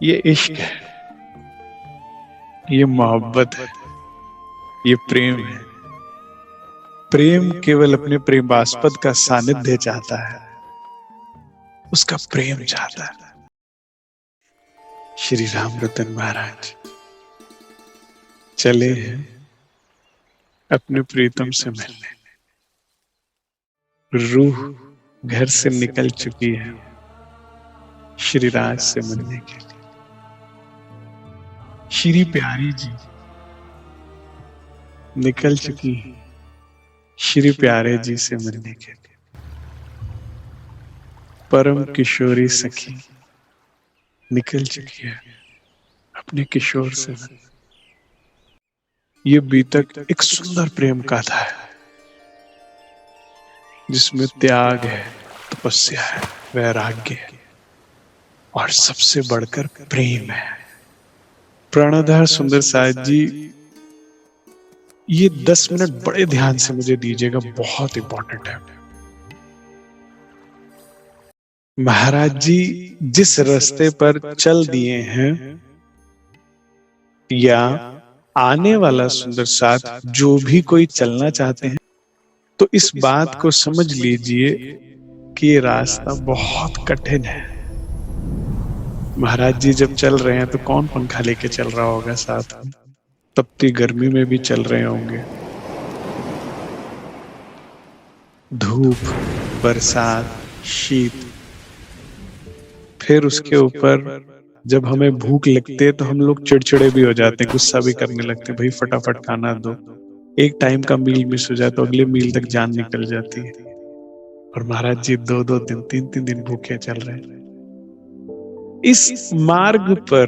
ये इश्क है, ये मोहब्बत है, ये प्रेम है। प्रेम केवल अपने प्रेमास्पद का सानिध्य चाहता है, उसका प्रेम चाहता है। श्री राम रतन महाराज चले हैं अपने प्रीतम से मिलने। रूह घर से निकल चुकी है श्री राज से मिलने के लिए। श्री प्यारी जी निकल चुकी है श्री प्यारे जी से मिलने के लिए। परम किशोरी सखी निकल चुकी है अपने किशोर से। ये बीतक एक सुंदर प्रेम गाथा है जिसमें त्याग है, तपस्या है, वैराग्य है और सबसे बढ़कर प्रेम है। प्राणधार सुंदर साहिब जी, ये 10 मिनट बड़े ध्यान से मुझे दीजिएगा, बहुत इंपॉर्टेंट है। महाराज जी जिस रास्ते पर चल दिए हैं या आने वाला सुंदर साथ जो भी कोई चलना चाहते हैं, तो इस बात को समझ लीजिए कि ये रास्ता बहुत कठिन है। महाराज जी जब चल रहे हैं तो कौन पंखा लेके चल रहा होगा साथ में? तपती गर्मी में भी चल रहे होंगे। धूप, बरसात, शीत, फिर उसके ऊपर जब हमें भूख लगती है तो हम लोग चिड़चिड़े भी हो जाते हैं, गुस्सा भी करने लगते हैं, भाई फटाफट खाना दो। एक टाइम का मील मिस हो जाए तो अगले मील तक जान निकल जाती है। और महाराज जी 2-2 दिन, 3-3 दिन भूखे चल रहे हैं। इस मार्ग पर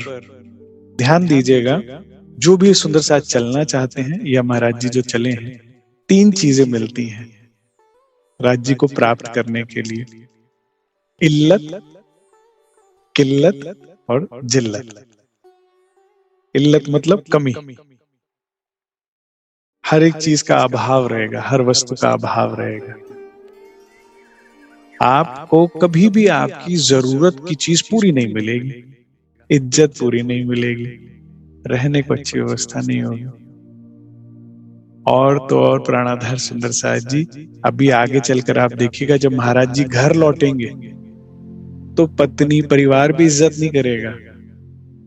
ध्यान दीजिएगा, जो भी सुंदर साथ चलना चाहते हैं या महाराज जी जो चले हैं, 3 चीजें मिलती हैं राज जी को प्राप्त करने के लिए: इल्लत, किल्लत और जिल्लत। इल्लत मतलब कमी, हर एक चीज का अभाव रहेगा, हर वस्तु का अभाव रहेगा। आपको कभी भी आपकी जरूरत की चीज पूरी नहीं मिलेगी, इज्जत पूरी नहीं मिलेगी, रहने को अच्छी व्यवस्था नहीं होगी। और तो और प्राणाधार सुंदर साहिब जी, अभी आगे चलकर आप देखिएगा, जब महाराज जी घर लौटेंगे तो पत्नी परिवार भी इज्जत नहीं करेगा।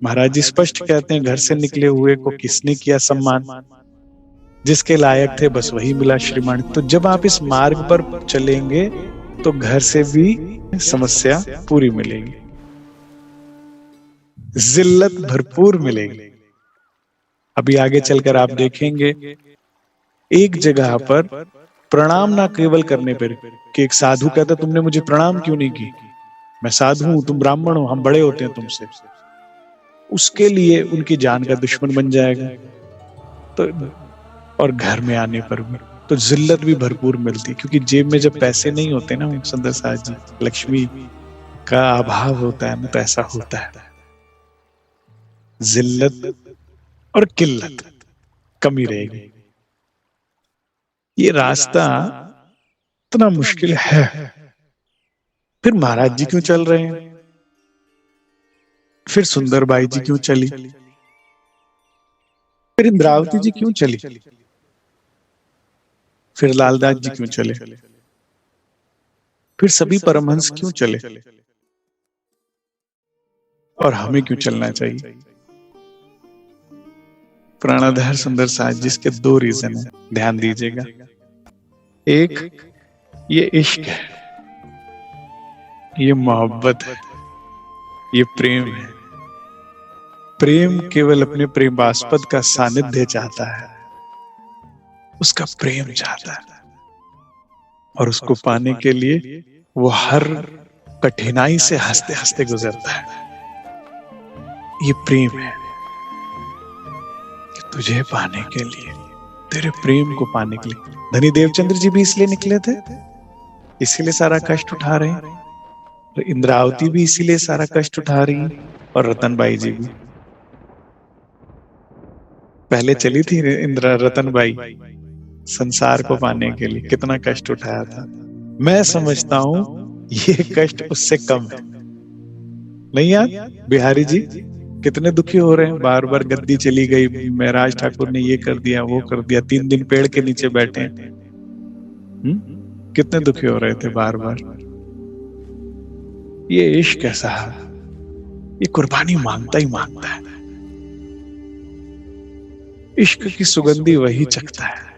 महाराज जी स्पष्ट कहते हैं, घर से निकले हुए को किसने किया सम्मान, जिसके लायक थे बस वही मिला श्रीमान। तो जब आप इस मार्ग पर चलेंगे तो घर से भी समस्या पूरी मिलेगी, जिल्लत भरपूर मिलेगी। अभी आगे चलकर आप देखेंगे, एक जगह पर प्रणाम ना केवल करने पर कि एक साधु कहता, तुमने मुझे प्रणाम क्यों नहीं की, मैं साधु हूं, तुम ब्राह्मण हो, हम बड़े होते हैं तुमसे। उसके लिए उनकी जान का दुश्मन बन जाएगा। तो और घर में आने पर भी तो जिल्लत भी भरपूर मिलती, क्योंकि जेब में जब पैसे नहीं होते ना सुंदर साहिब जी, लक्ष्मी का अभाव होता है ना, तो ऐसा होता है। जिल्लत और किल्लत, कमी रहेगी। ये रास्ता इतना मुश्किल है। फिर महाराज जी क्यों चल रहे हैं, फिर सुंदरबाई जी क्यों चली, फिर इंद्रावती जी क्यों चली, फिर लालदास जी क्यों चले, फिर सभी परमहंस क्यों चले, और हमें क्यों चलना चाहिए? प्राणाधार सुंदर साहिब जी के 2 रीजन है, ध्यान दीजिएगा। एक, ये इश्क है, ये मोहब्बत है, ये प्रेम है। प्रेम केवल अपने प्रेमास्पद का सानिध्य चाहता है, उसका प्रेम चाहता है, और उसको पाने के लिए वो हर कठिनाई से हंसते हंसते गुजरता है। ये प्रेम है कि तुझे पाने के लिए, तेरे प्रेम को पाने के लिए। धनी देवचंद्र जी भी इसलिए निकले थे, इसीलिए सारा कष्ट उठा रहे हैं। तो इंद्रावती भी इसीलिए सारा कष्ट उठा रही है, और रतनबाई जी भी। पहले चली थी रतनबाई संसार को पाने के लिए, कितना कष्ट उठाया था। मैं समझता हूं ये कष्ट उससे कम है, नहीं यार, बिहारी जी कितने दुखी हो रहे हैं, बार बार गद्दी चली गई, महराज ठाकुर ने ये कर दिया वो कर दिया, 3 दिन पेड़ के नीचे बैठे हैं। कितने दुखी हो रहे थे बार बार। ये इश्क ऐसा है, ये कुर्बानी मांगता ही मांगता है। इश्क की सुगंधी वही चखता है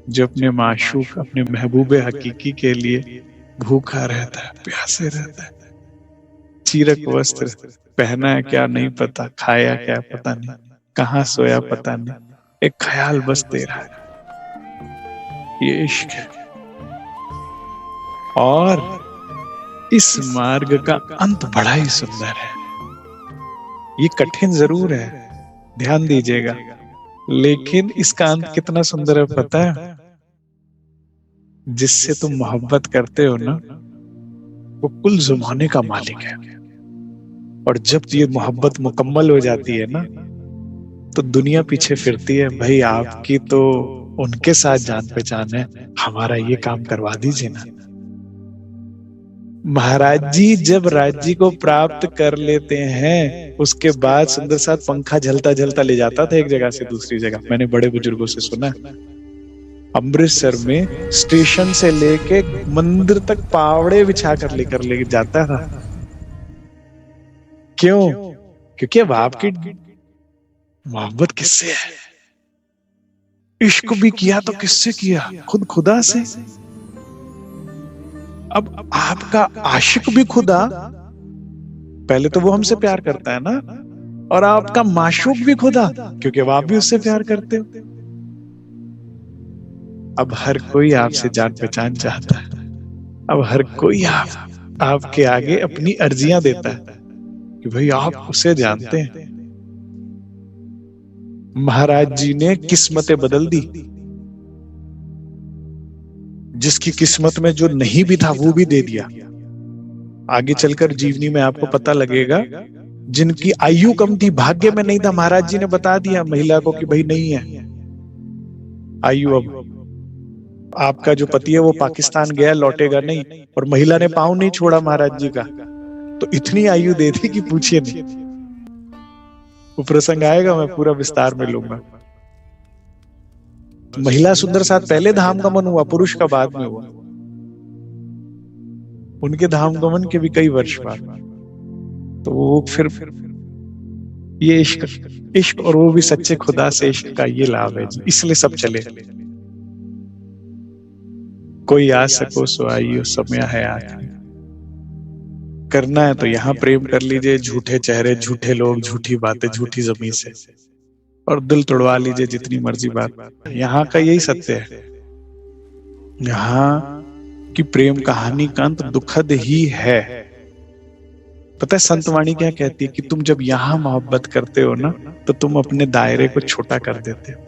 जो अपने माशूक, अपने महबूबे हकीकी के लिए भूखा रहता है, प्यासे रहता है। चीरक वस्त्र पहना है क्या नहीं पता, खाया क्या पता नहीं, कहाँ सोया पता नहीं, एक ख्याल बस दे रहा है। ये इश्क है। और इस मार्ग का अंत बड़ा ही सुंदर है। ये कठिन जरूर है, ध्यान दीजिएगा, लेकिन इसका अंत कितना सुंदर है पता है? जिससे तुम मोहब्बत करते हो ना, वो कुल जमाने का मालिक है। और जब ये मोहब्बत मुकम्मल हो जाती है ना, तो दुनिया पीछे फिरती है, भाई आपकी तो उनके साथ जान पहचान है, हमारा ये काम करवा दीजिए ना। महाराज जी जब राज्य को प्राप्त कर लेते हैं, उसके बाद सुंदर साथ पंखा झलता झलता ले जाता था एक जगह से दूसरी जगह। मैंने बड़े बुजुर्गों से सुना, अमृतसर में स्टेशन से लेके मंदिर तक पावड़े बिछा कर लेकर ले जाता था। क्यों? क्योंकि अब आपकी मोहब्बत किससे है? इश्क भी किया तो किससे किया? खुद खुदा से। अब आपका आशिक भी खुदा, पहले तो वो हमसे प्यार करता है ना, और आपका माशूक भी खुदा, क्योंकि अब आप भी उससे प्यार करते हो। अब हर कोई आपसे जान पहचान चाहता है। अब हर कोई आपके आगे अपनी अर्जियां देता है कि भाई आप उसे जानते हैं। महाराज जी ने किस्मतें बदल दी। जिसकी किस्मत में जो नहीं भी था वो भी दे दिया। आगे चलकर जीवनी में आपको पता लगेगा, जिनकी आयु कम थी, भाग्य में नहीं था, महाराज जी ने बता दिया महिला को कि भाई नहीं है आयु, अब आपका जो पति है वो पाकिस्तान गया, लौटेगा नहीं। और महिला ने पांव नहीं छोड़ा महाराज जी का, तो इतनी आयु दे दी कि पूछिए नहीं। वो प्रसंग आएगा, मैं पूरा विस्तार में लूंगा। महिला सुंदर साथ पहले धाम गमन हुआ, पुरुष का बाद में हुआ। उनके धाम गमन के भी कई वर्ष बाद, तो वो फिर ये इश्क और वो भी सच्चे खुदा से इश्क का ये लाभ है, इसलिए सब चले। कोई आ सको सो आइयो, समय है आखिरी। करना है तो यहां प्रेम कर लीजिए, झूठे चेहरे, झूठे लोग, झूठी बातें, झूठी जमीन से, और दिल तोड़वा लीजिए जितनी मर्जी बात। यहाँ का यही सत्य है। यहाँ की प्रेम कहानी का अंत दुखद ही है। पता है संतवाणी क्या कहती है? कि तुम जब यहाँ मोहब्बत करते हो ना, तो तुम अपने दायरे को छोटा कर देते हो।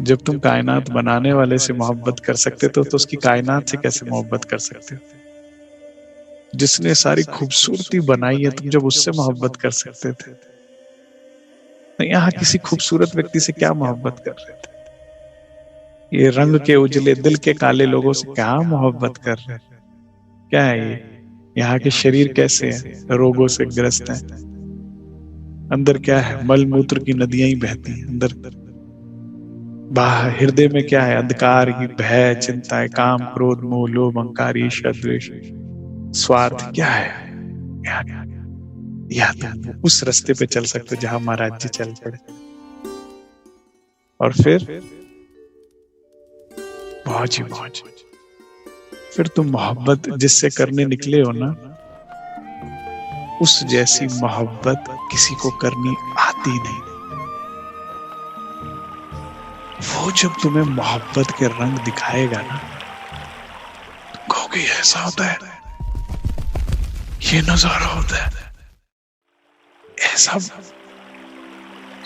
जब तुम कायनात बनाने वाले से मोहब्बत कर सकते थे, तो उसकी कायनात से कैसे मोहब्बत कर सकते हो? जिसने सारी खूबसूरती बनाई है, तुम जब उससे मोहब्बत कर सकते थे, यहाँ किसी खूबसूरत व्यक्ति से क्या मोहब्बत कर रहे थे? ये रंग के उजले दिल के काले लोगों से क्या मोहब्बत कर रहे थे? क्या है ये? यहाँ के शरीर कैसे हैं? रोगों से ग्रस्त हैं। अंदर क्या है? मल मूत्र की नदियां ही बहती हैं अंदर। बाहर हृदय में क्या है? अंधकार की भय, चिंताएं, काम, क्रोध, मोह, लोभ, अहंकार, ईर्ष्या, द्वेष, स्वार्थ। क्या है? या तुम उस रास्ते पे चल सकते जहां महाराज जी चल पड़े, और फिर मौज ही मौज। फिर तुम मोहब्बत जिससे करने निकले हो ना, उस जैसी मोहब्बत किसी को करनी आती नहीं। वो जब तुम्हें मोहब्बत के रंग दिखाएगा ना, तो कहोगे ऐसा होता है, ये नजारा होता है। ऐसा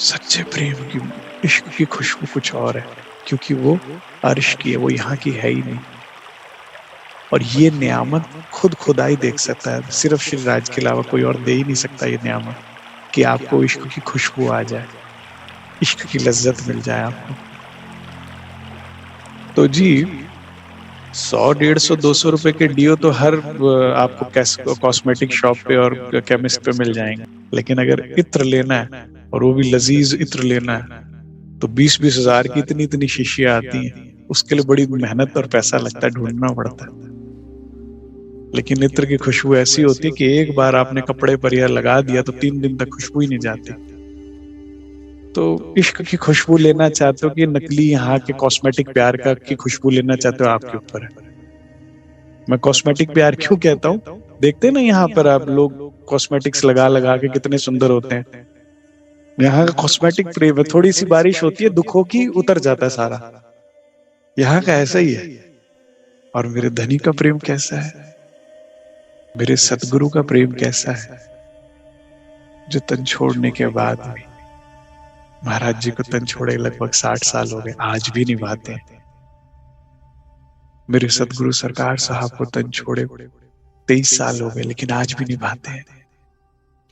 सच्चे प्रेम की, इश्क की खुशबू कुछ और है, क्योंकि वो अर्श की है, वो यहाँ की है ही नहीं। और ये नियामत खुद खुदाई देख सकता है, सिर्फ श्री राज के अलावा कोई और दे ही नहीं सकता ये नियामत, कि आपको इश्क की खुशबू आ जाए, इश्क की लज्जत मिल जाए आपको। तो जी 100, 150, 200 रुपए के डीओ तो हर आपको कॉस्मेटिक शॉप पे और केमिस्ट पे मिल जाएंगे, लेकिन अगर इत्र लेना है और वो भी लजीज इत्र लेना है तो 20-20 हजार की इतनी इतनी शीशियां आती हैं, उसके लिए बड़ी मेहनत और पैसा लगता है, ढूंढना पड़ता है। लेकिन इत्र की खुशबू ऐसी होती है कि एक बार आपने कपड़े पर यह लगा दिया तो 3 दिन तक खुशबू ही नहीं जाती। तो इश्क की खुशबू लेना चाहते हो कि नकली यहाँ के कॉस्मेटिक प्यार का की खुशबू लेना चाहते हो, आपके ऊपर है। मैं कॉस्मेटिक प्यार क्यों कहता हूँ, देखते हैं ना यहाँ पर आप लोग कॉस्मेटिक्स लगा लगा के कितने सुंदर होते हैं। यहाँ का कॉस्मेटिक प्रेम है, थोड़ी सी बारिश होती है दुखों की उतर जाता है सारा, यहाँ का ऐसा ही है। और मेरे धनी का प्रेम कैसा है, मेरे सतगुरु का प्रेम कैसा है, जो तन छोड़ने के बाद भी, महाराज जी को तन छोड़े लगभग 60 साल हो गए, आज भी निभाते हैं। मेरे सतगुरु सरकार साहब को तन छोड़े 23 साल हो गए, लेकिन आज भी निभाते हैं।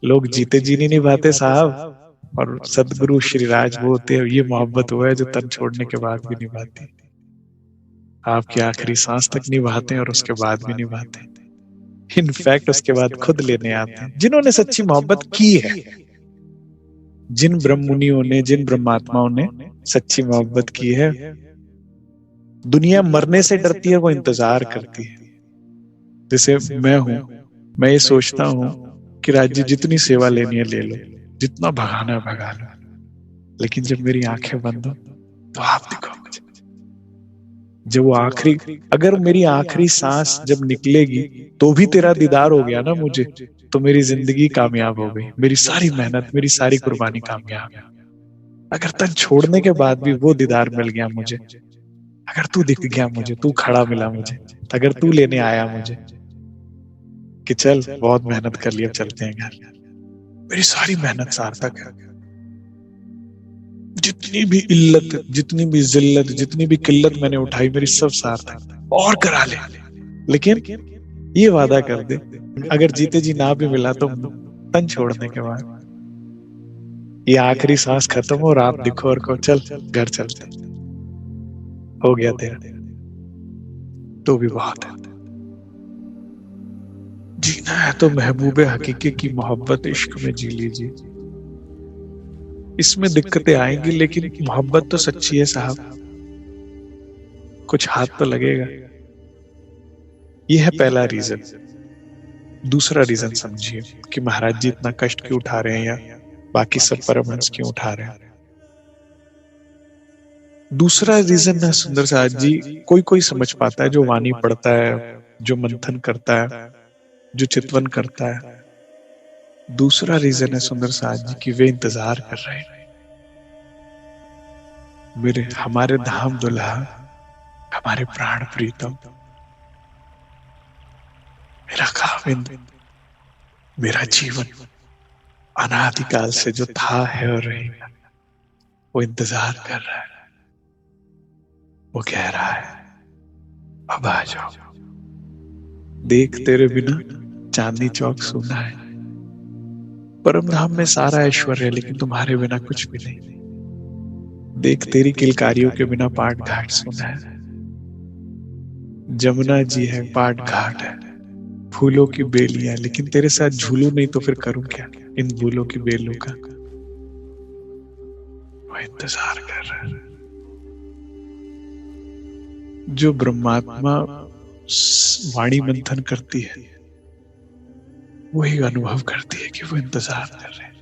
लोग जीते जी नहीं निभाते साहब, और सतगुरु श्री राज वो होते हैं, ये मोहब्बत हुआ है जो तन छोड़ने के बाद भी निभाते हैं। आपकी आखिरी सांस तक निभाते हैं और उसके बाद भी निभाते हैं। इनफैक्ट उसके बाद खुद लेने आते हैं। जिन्होंने सच्ची मोहब्बत की है, जिन ब्रह्ममुनियों ने, जिन ब्रह्मात्माओं ने सच्ची मोहब्बत की है, दुनिया मरने से डरती है, वो इंतजार करती है। जैसे मैं हूं, मैं ये सोचता हूं कि राज्य जितनी सेवा लेनी है ले लो, जितना भगाना है भगा लो, लेकिन जब मेरी आंखें बंद हो तो आप देखो मुझे। जब वो आखिरी, अगर मेरी आखिरी सांस जब निकलेगी तो भी तेरा दीदार हो गया ना मुझे, तो मेरी जिंदगी कामयाब हो गई, मेरी सारी मेहनत, मेरी सारी कुर्बानी कामयाब है। अगर तन छोड़ने के बाद भी वो दीदार मिल गया मुझे, अगर तू दिख गया मुझे, तू खड़ा मिला मुझे, अगर तू लेने आया मुझे कि चल बहुत मेहनत कर लिया, चलते हैं घर, मेरी सारी मेहनत सार्थक है। जितनी भी इल्लत, जितनी भी जिल्लत, जितनी भी किल्लत मैंने उठाई, मेरी सब सार्थक, और करा ले। लेकिन ये वादा कर दे, अगर जीते जी ना भी मिला तो तन छोड़ने के बाद ये आखिरी सांस खत्म हो और आप दिखो और कहो चल घर चलते, हो गया तेरा, तो भी बहुत है। जीना है तो महबूबे हकीकी की मोहब्बत इश्क में जी लीजिए। इसमें दिक्कतें आएंगी, लेकिन मोहब्बत तो सच्ची है साहब, कुछ हाथ तो लगेगा। यह है पहला रीजन। दूसरा रीजन समझिए कि महाराज जी इतना कष्ट क्यों उठा रहे हैं, या बाकी सब परमहंस क्यों उठा रहे हैं। दूसरा रीजन है सुंदर साहब जी, कोई कोई समझ पाता है, जो वाणी पढ़ता है, जो मंथन करता है, जो चितवन करता है। दूसरा रीजन है सुंदर साहब जी कि वे इंतजार कर रहे हैं, मेरे हमारे धाम दुल्हा, हमारे प्राण प्रीतम, मेरा खाविंद, मेरा जीवन अनादिकाल से जो था, है और रहेगा, वो इंतजार कर रहा है। वो कह रहा है अब आ जाओ, देख तेरे बिना चांदनी चौक सूना है, परम धाम में सारा ऐश्वर्य है, लेकिन तुम्हारे बिना कुछ भी नहीं। देख तेरी किलकारियों के बिना पाट घाट सूना है, जमुना जी है, पाट घाट है, फूलों की बेलियां, लेकिन तेरे साथ झूलू नहीं तो फिर करूं क्या इन फूलों की बेलों का। वो इंतजार कर रहा है। जो ब्रह्मात्मा वाणी मंथन करती है, वही अनुभव करती है कि वो इंतजार कर रहे हैं,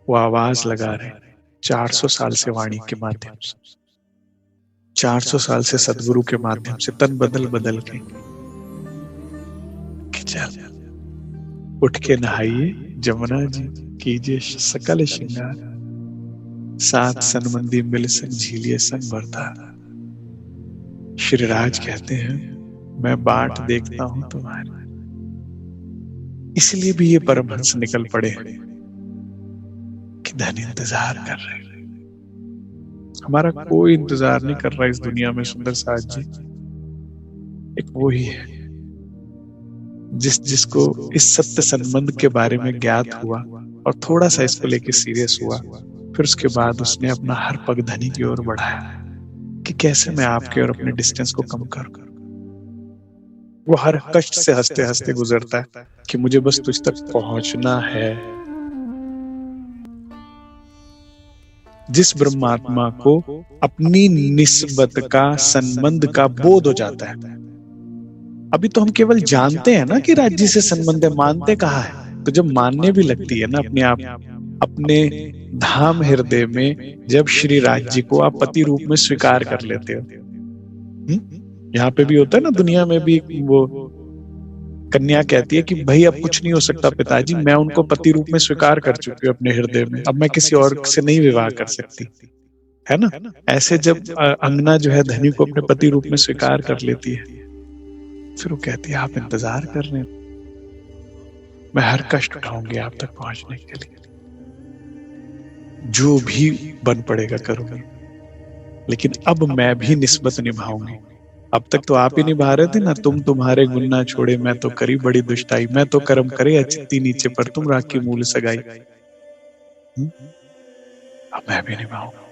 वो आवाज लगा रहे हैं 400 साल से वाणी के माध्यम से, 400 साल से सदगुरु के माध्यम से, तन बदल बदल के कि चल उठ के नहाइए जमुना जी, कीजिए सकल श्रृंगार, सात सनमंदी मिल संग झीलिए संग भरता। श्री राज कहते हैं मैं बाट देखता हूं तुम्हारी। इसलिए भी ये परमहंस निकल पड़े हैं कि धन इंतजार कर रहे हैं। हमारा कोई इंतजार नहीं कर रहा इस दुनिया में सुंदर साथ जी, एक वो ही है जिसको इस सत्य संबंध के बारे में ज्ञात हुआ और थोड़ा सा इसको लेके सीरियस हुआ, फिर उसके बाद उसने अपना हर पग धनी की ओर बढ़ाया कि कैसे मैं आपके और अपने डिस्टेंस को कम करूं। वो हर कष्ट से हंसते हंसते गुजरता है कि मुझे बस तुझ तक पहुंचना है। जिस ब्रह्मात्मा को अपनी निस्बत का, संबंध का बोध हो जाता है। अभी तो हम केवल जानते हैं ना कि राज्य से संबंध है, मानते कहाँ है। तो जब मानने भी लगती है ना अपने आप, अपने धाम हृदय में जब श्री राज्य को आप पति रूप में स्वीकार कर लेते हो। यहाँ पे भी होता है ना, दुनिया में भी वो कन्या कहती है कि भाई अब कुछ नहीं हो सकता पिताजी, मैं उनको पति रूप में स्वीकार कर चुकी हूँ अपने हृदय में, अब मैं किसी और से नहीं विवाह कर सकती, है ना। ऐसे जब अंगना जो है धनी को अपने पति रूप में स्वीकार कर लेती है, फिर वो कहती है आप इंतजार कर रहे हैं, मैं हर कष्ट उठाऊंगी आप तक पहुंचने के लिए, जो भी बन पड़ेगा करूंगी, लेकिन अब मैं भी निस्बत निभाऊंगी। अब तक तो आप ही निभा रहे थे ना, तुम तुम्हारे गुण ना छोड़े मैं तो करी बड़ी दुष्टाई, मैं तो कर्म करे अचित्ती नीचे पर तुम राखी मूल सगाई। अब मैं भी निभाऊंगा,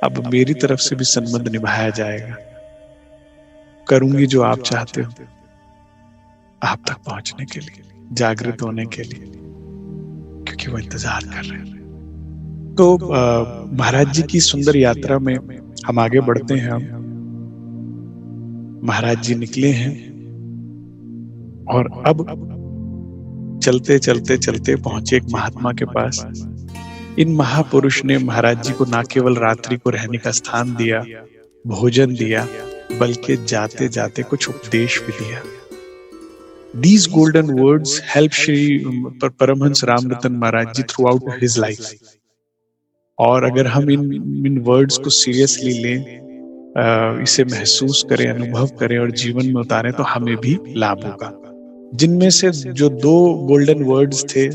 अब मेरी तरफ से भी संबंध निभाया जाएगा, करूंगी जो आप चाहते हो आप तक पहुंचने के लिए, जागृत होने के लिए, क्योंकि वो इंतजार कर रहे हैं। तो महाराज जी की सुंदर यात्रा में हम आगे बढ़ते हैं। हम महाराज जी निकले हैं और अब चलते चलते चलते पहुंचे एक महात्मा के पास। इन महापुरुष ने महाराज जी को न केवल रात्रि को रहने का स्थान दिया, भोजन दिया, बल्कि जाते जाते कुछ उपदेश भी दिया। These golden words help Shri Paramhans Ramratan Maharaj ji throughout his life. और अगर हम इन वर्ड्स को सीरियसली लें, इसे महसूस करें, अनुभव करें और जीवन में उतारें, तो हमें भी लाभ होगा। जिनमें से जो 2 गोल्डन वर्ड्स थे,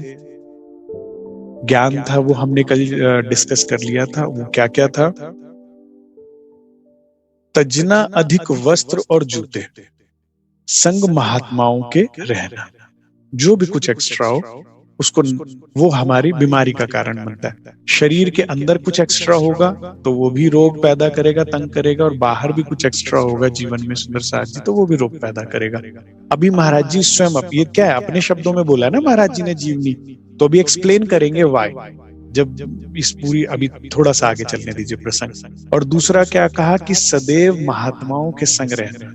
ज्ञान था, वो हमने कल डिस्कस कर लिया था। वो क्या क्या था? तजना अधिक वस्त्र और जूते, संग महात्माओं के रहना। जो भी कुछ एक्स्ट्रा हो उसको, वो हमारी बीमारी का कारण बनता है। शरीर के अंदर कुछ एक्स्ट्रा होगा तो वो भी रोग पैदा करेगा, तंग करेगा, और बाहर भी कुछ एक्स्ट्रा होगा जीवन में सुंदर साथ जी, तो वो भी रोग पैदा करेगा। अभी महाराज जी स्वयं, अब ये क्या है, अपने शब्दों में बोला ना महाराज जी ने जीवनी, तो अभी एक्सप्लेन करेंगे वाई, जब इस पूरी, अभी थोड़ा सा आगे चलने दीजिए प्रसंग। और दूसरा क्या कहा कि सदैव महात्माओं के संग रहना।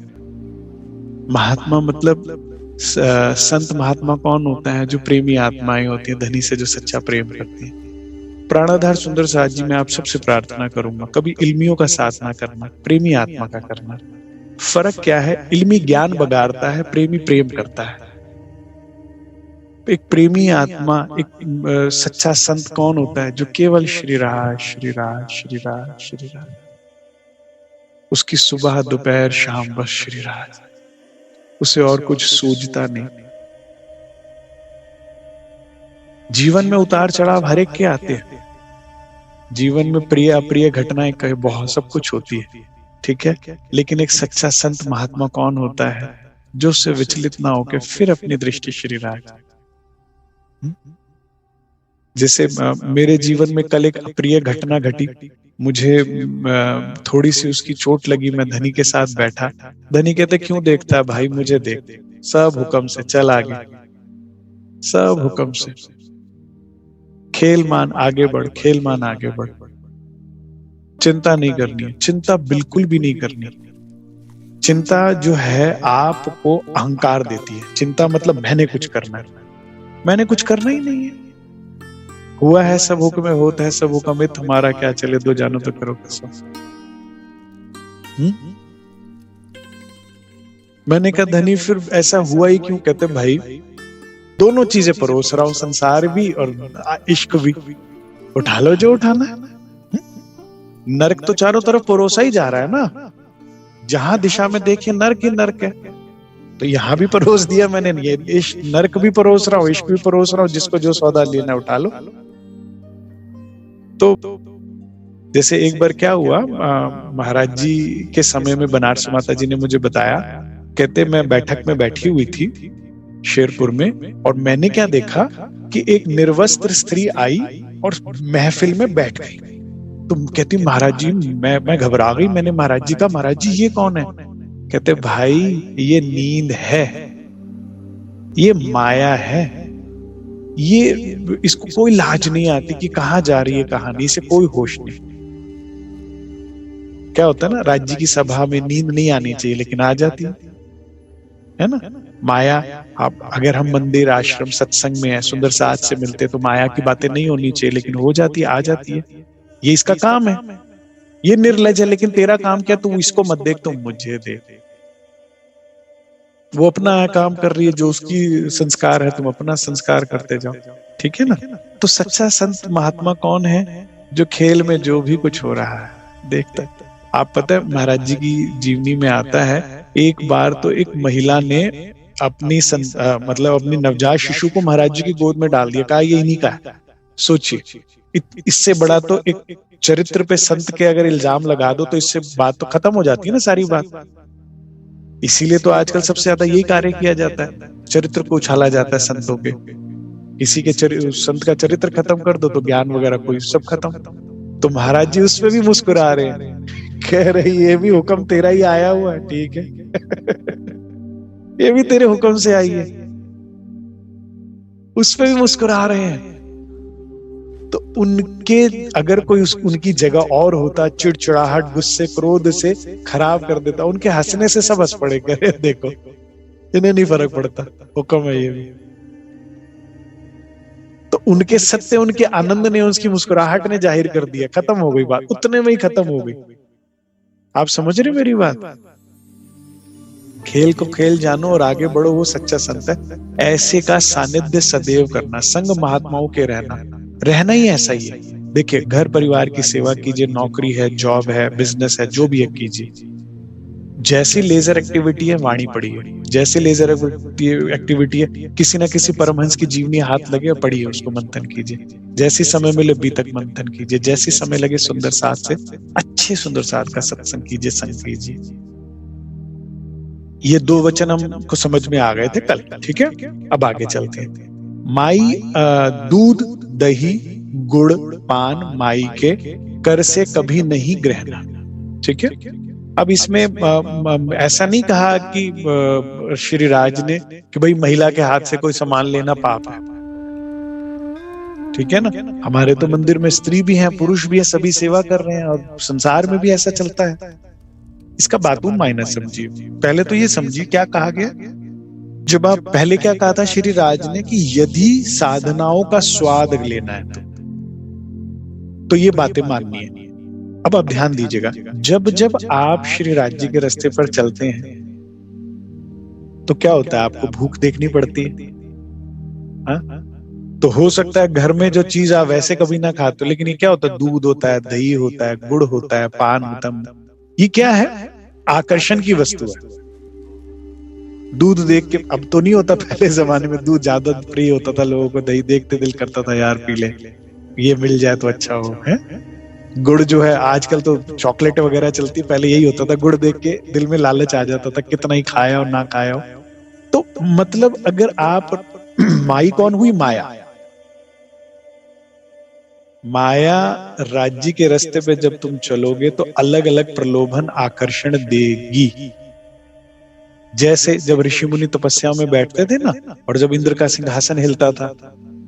महात्मा मतलब संत महात्मा कौन होता है? जो प्रेमी आत्माएं होती हैं, धनी से जो सच्चा प्रेम करती हैं। प्राणाधार सुंदर साथ जी, मैं आप सबसे प्रार्थना करूंगा कभी इल्मियों का साथ ना करना, प्रेमी आत्मा का करना। फर्क क्या है? इल्मी ज्ञान बगाड़ता है, प्रेमी प्रेम करता है। एक प्रेमी आत्मा, एक सच्चा संत कौन होता है? जो केवल श्री राज श्री राज श्री राज श्री राज, उसकी सुबह दोपहर शाम बस श्री राज, उसे और कुछ सूझता नहीं। जीवन में उतार चढ़ाव हर एक के आते हैं, जीवन में प्रिय अप्रिय घटनाएं कहीं बहुत सब कुछ होती है, ठीक है, लेकिन एक सच्चा संत महात्मा कौन होता है? जो उससे विचलित ना होकर फिर अपनी दृष्टि श्री राज। जैसे मेरे जीवन में कल एक अप्रिय घटना घटी, मुझे थोड़ी सी उसकी चोट लगी, मैं धनी के साथ बैठा। धनी कहते क्यों देखता है भाई, मुझे देख, सब हुक्म से चल आगे, सब हुक्म से, खेल मान आगे बढ़, खेल मान आगे बढ़, चिंता नहीं करनी है, चिंता बिल्कुल भी नहीं करनी। चिंता जो है आपको अहंकार देती है। चिंता मतलब मैंने कुछ करना है, मैंने कुछ करना ही नहीं है, हुआ है सब हुक्म में, होता है सब हुक्म में, तुम्हारा क्या चले, दो जानो तो करो कसम। मैंने कहा धनी फिर ऐसा हुआ ही क्यों? कहते भाई दोनों चीजें परोस रहा हूं, संसार भी और इश्क भी, उठा लो जो उठाना है। नरक तो चारों तरफ परोसा ही जा रहा है ना, जहां दिशा में देखिए नरक ही नरक है, तो यहां भी परोस दिया मैंने। ये इश्क नरक भी परोस रहा हूं, इश्क भी परोस रहा हूं, जिसको जो सौदा लेना उठा लो। तो जैसे एक बार क्या हुआ, महाराज जी के समय में बनारस माता जी ने मुझे बताया, कहते मैं बैठक में बैठी हुई थी शेरपुर में, और मैंने क्या देखा कि एक निर्वस्त्र स्त्री आई और महफिल में बैठ गई। तुम कहती महाराज जी मैं घबरा गई, मैंने महाराज जी का, महाराज जी ये कौन है? कहते भाई ये नींद है, ये माया है, ये इसको कोई लाज नहीं आती कि कहाँ जा रही है कहानी, से कोई होश नहीं। क्या होता है ना, राज्य की सभा में नींद नहीं आनी चाहिए लेकिन आ जाती है ना माया। आप अगर हम मंदिर आश्रम सत्संग में है, सुंदर साथ से मिलते, तो माया की बातें नहीं होनी चाहिए लेकिन हो जाती है, आ जाती है। ये इसका काम है, ये निर्लज है, लेकिन तेरा काम क्या, तू इसको मत देख, तुम मुझे देख। वो अपना काम कर रही है, जो उसकी संस्कार है, तुम अपना संस्कार करते जाओ, ठीक है ना। तो सच्चा संत महात्मा कौन है? जो खेल में जो भी कुछ हो रहा है देखता है। आप पता है महाराज जी की जीवनी में आता है, एक बार तो एक महिला ने अपनी मतलब अपनी नवजात शिशु को महाराज जी की गोद में डाल दिया, कहा ये इन्हीं का है। सोचिए, इससे बड़ा तो एक चरित्र पे संत के अगर इल्जाम लगा दो तो इससे बात तो खत्म हो जाती है ना सारी बात। इसीलिए तो आजकल सबसे ज्यादा यही कार्य किया जाता है, चरित्र को उछाला जाता है संतों के। किसी के संत का चरित्र खत्म कर दो तो ज्ञान वगैरह कोई सब खत्म। तो महाराज जी उस पे भी मुस्कुरा रहे हैं, कह रहे ये भी हुक्म तेरा ही आया हुआ है, ठीक है ये भी तेरे हुक्म से आई है, उस पे भी मुस्कुरा रहे हैं। तो उनके अगर कोई उनकी जगह और होता, चिड़चिड़ाहट, गुस्से, क्रोध से खराब कर देता, उनके हंसने से सब हंस पड़े, करे देखो इन्हें नहीं फर्क पड़ता, हुक्म है ये भी। तो उनके सत्य, उनके आनंद ने, उसकी मुस्कुराहट ने जाहिर कर दिया, खत्म हो गई बात, उतने में ही खत्म हो गई। आप समझ रहे मेरी बात? खेल को खेल जानो और आगे बढ़ो, वो सच्चा संत है। ऐसे का सानिध्य सदैव करना, संग महात्माओं के रहना ही ऐसा ही है। देखिए, घर परिवार की सेवा कीजिए, नौकरी है, जॉब है, बिजनेस है, जो भी है कीजिए। जैसी लेजर एक्टिविटी है वाणी पढ़िए, जैसे लेजर एक्टिविटी है किसी ना किसी परमहंस की जीवनी हाथ लगे और पढ़िए, उसको मंथन कीजिए। जैसी समय मिले बीतक मंथन कीजिए, जैसी समय लगे सुंदर साथ से अच्छे सुंदर साथ का सत्संग कीजिए, संग कीजिए। ये 2 वचन हमको समझ में आ गए थे कल, ठीक है। अब आगे चलते हैं। माई दूध दही गुड़ पान माई के कर से कभी नहीं ग्रहणा, ठीक है। अब इसमें ऐसा नहीं कहा कि श्री राज ने कि भाई महिला के हाथ से कोई सामान लेना पाप है, ठीक है ना। हमारे तो मंदिर में स्त्री भी हैं, पुरुष भी है, सभी सेवा कर रहे हैं, और संसार में भी ऐसा चलता है। इसका बातून मायना समझिए। पहले तो ये समझिए क्या कहा गया। जब आप पहले क्या कहा था श्री राज ने कि यदि साधनाओं का स्वाद लेना है तो ये बातें माननी है। अब आप ध्यान दीजिएगा, जब जब आप श्री राज जी के रास्ते पर चलते हैं तो क्या होता है, आपको भूख देखनी पड़ती है। हाँ? तो हो सकता है घर में जो चीज आप वैसे कभी ना खाते हो, लेकिन ये क्या होता है, दूध होता है, दही होता है, गुड़ होता है, पान होता है। ये क्या है, आकर्षण की वस्तु है। दूध देख के, अब तो नहीं होता, पहले जमाने में दूध ज्यादा प्रिय होता था लोगों को, दही देखते दिल करता था यार पी ले, ये मिल जाए तो अच्छा हो, है। गुड़ जो है, आजकल तो चॉकलेट वगैरह चलती, पहले यही होता था, गुड़ देख के दिल में लालच आ जाता था, कितना ही खाया और ना खाया हो। तो मतलब अगर आप माई कौन हुई, माया। माया राज्य के रास्ते पे जब तुम चलोगे तो अलग अलग प्रलोभन आकर्षण देगी। जैसे जब ऋषि मुनि तपस्या में बैठते थे ना, और जब इंद्र का सिंहासन हिलता था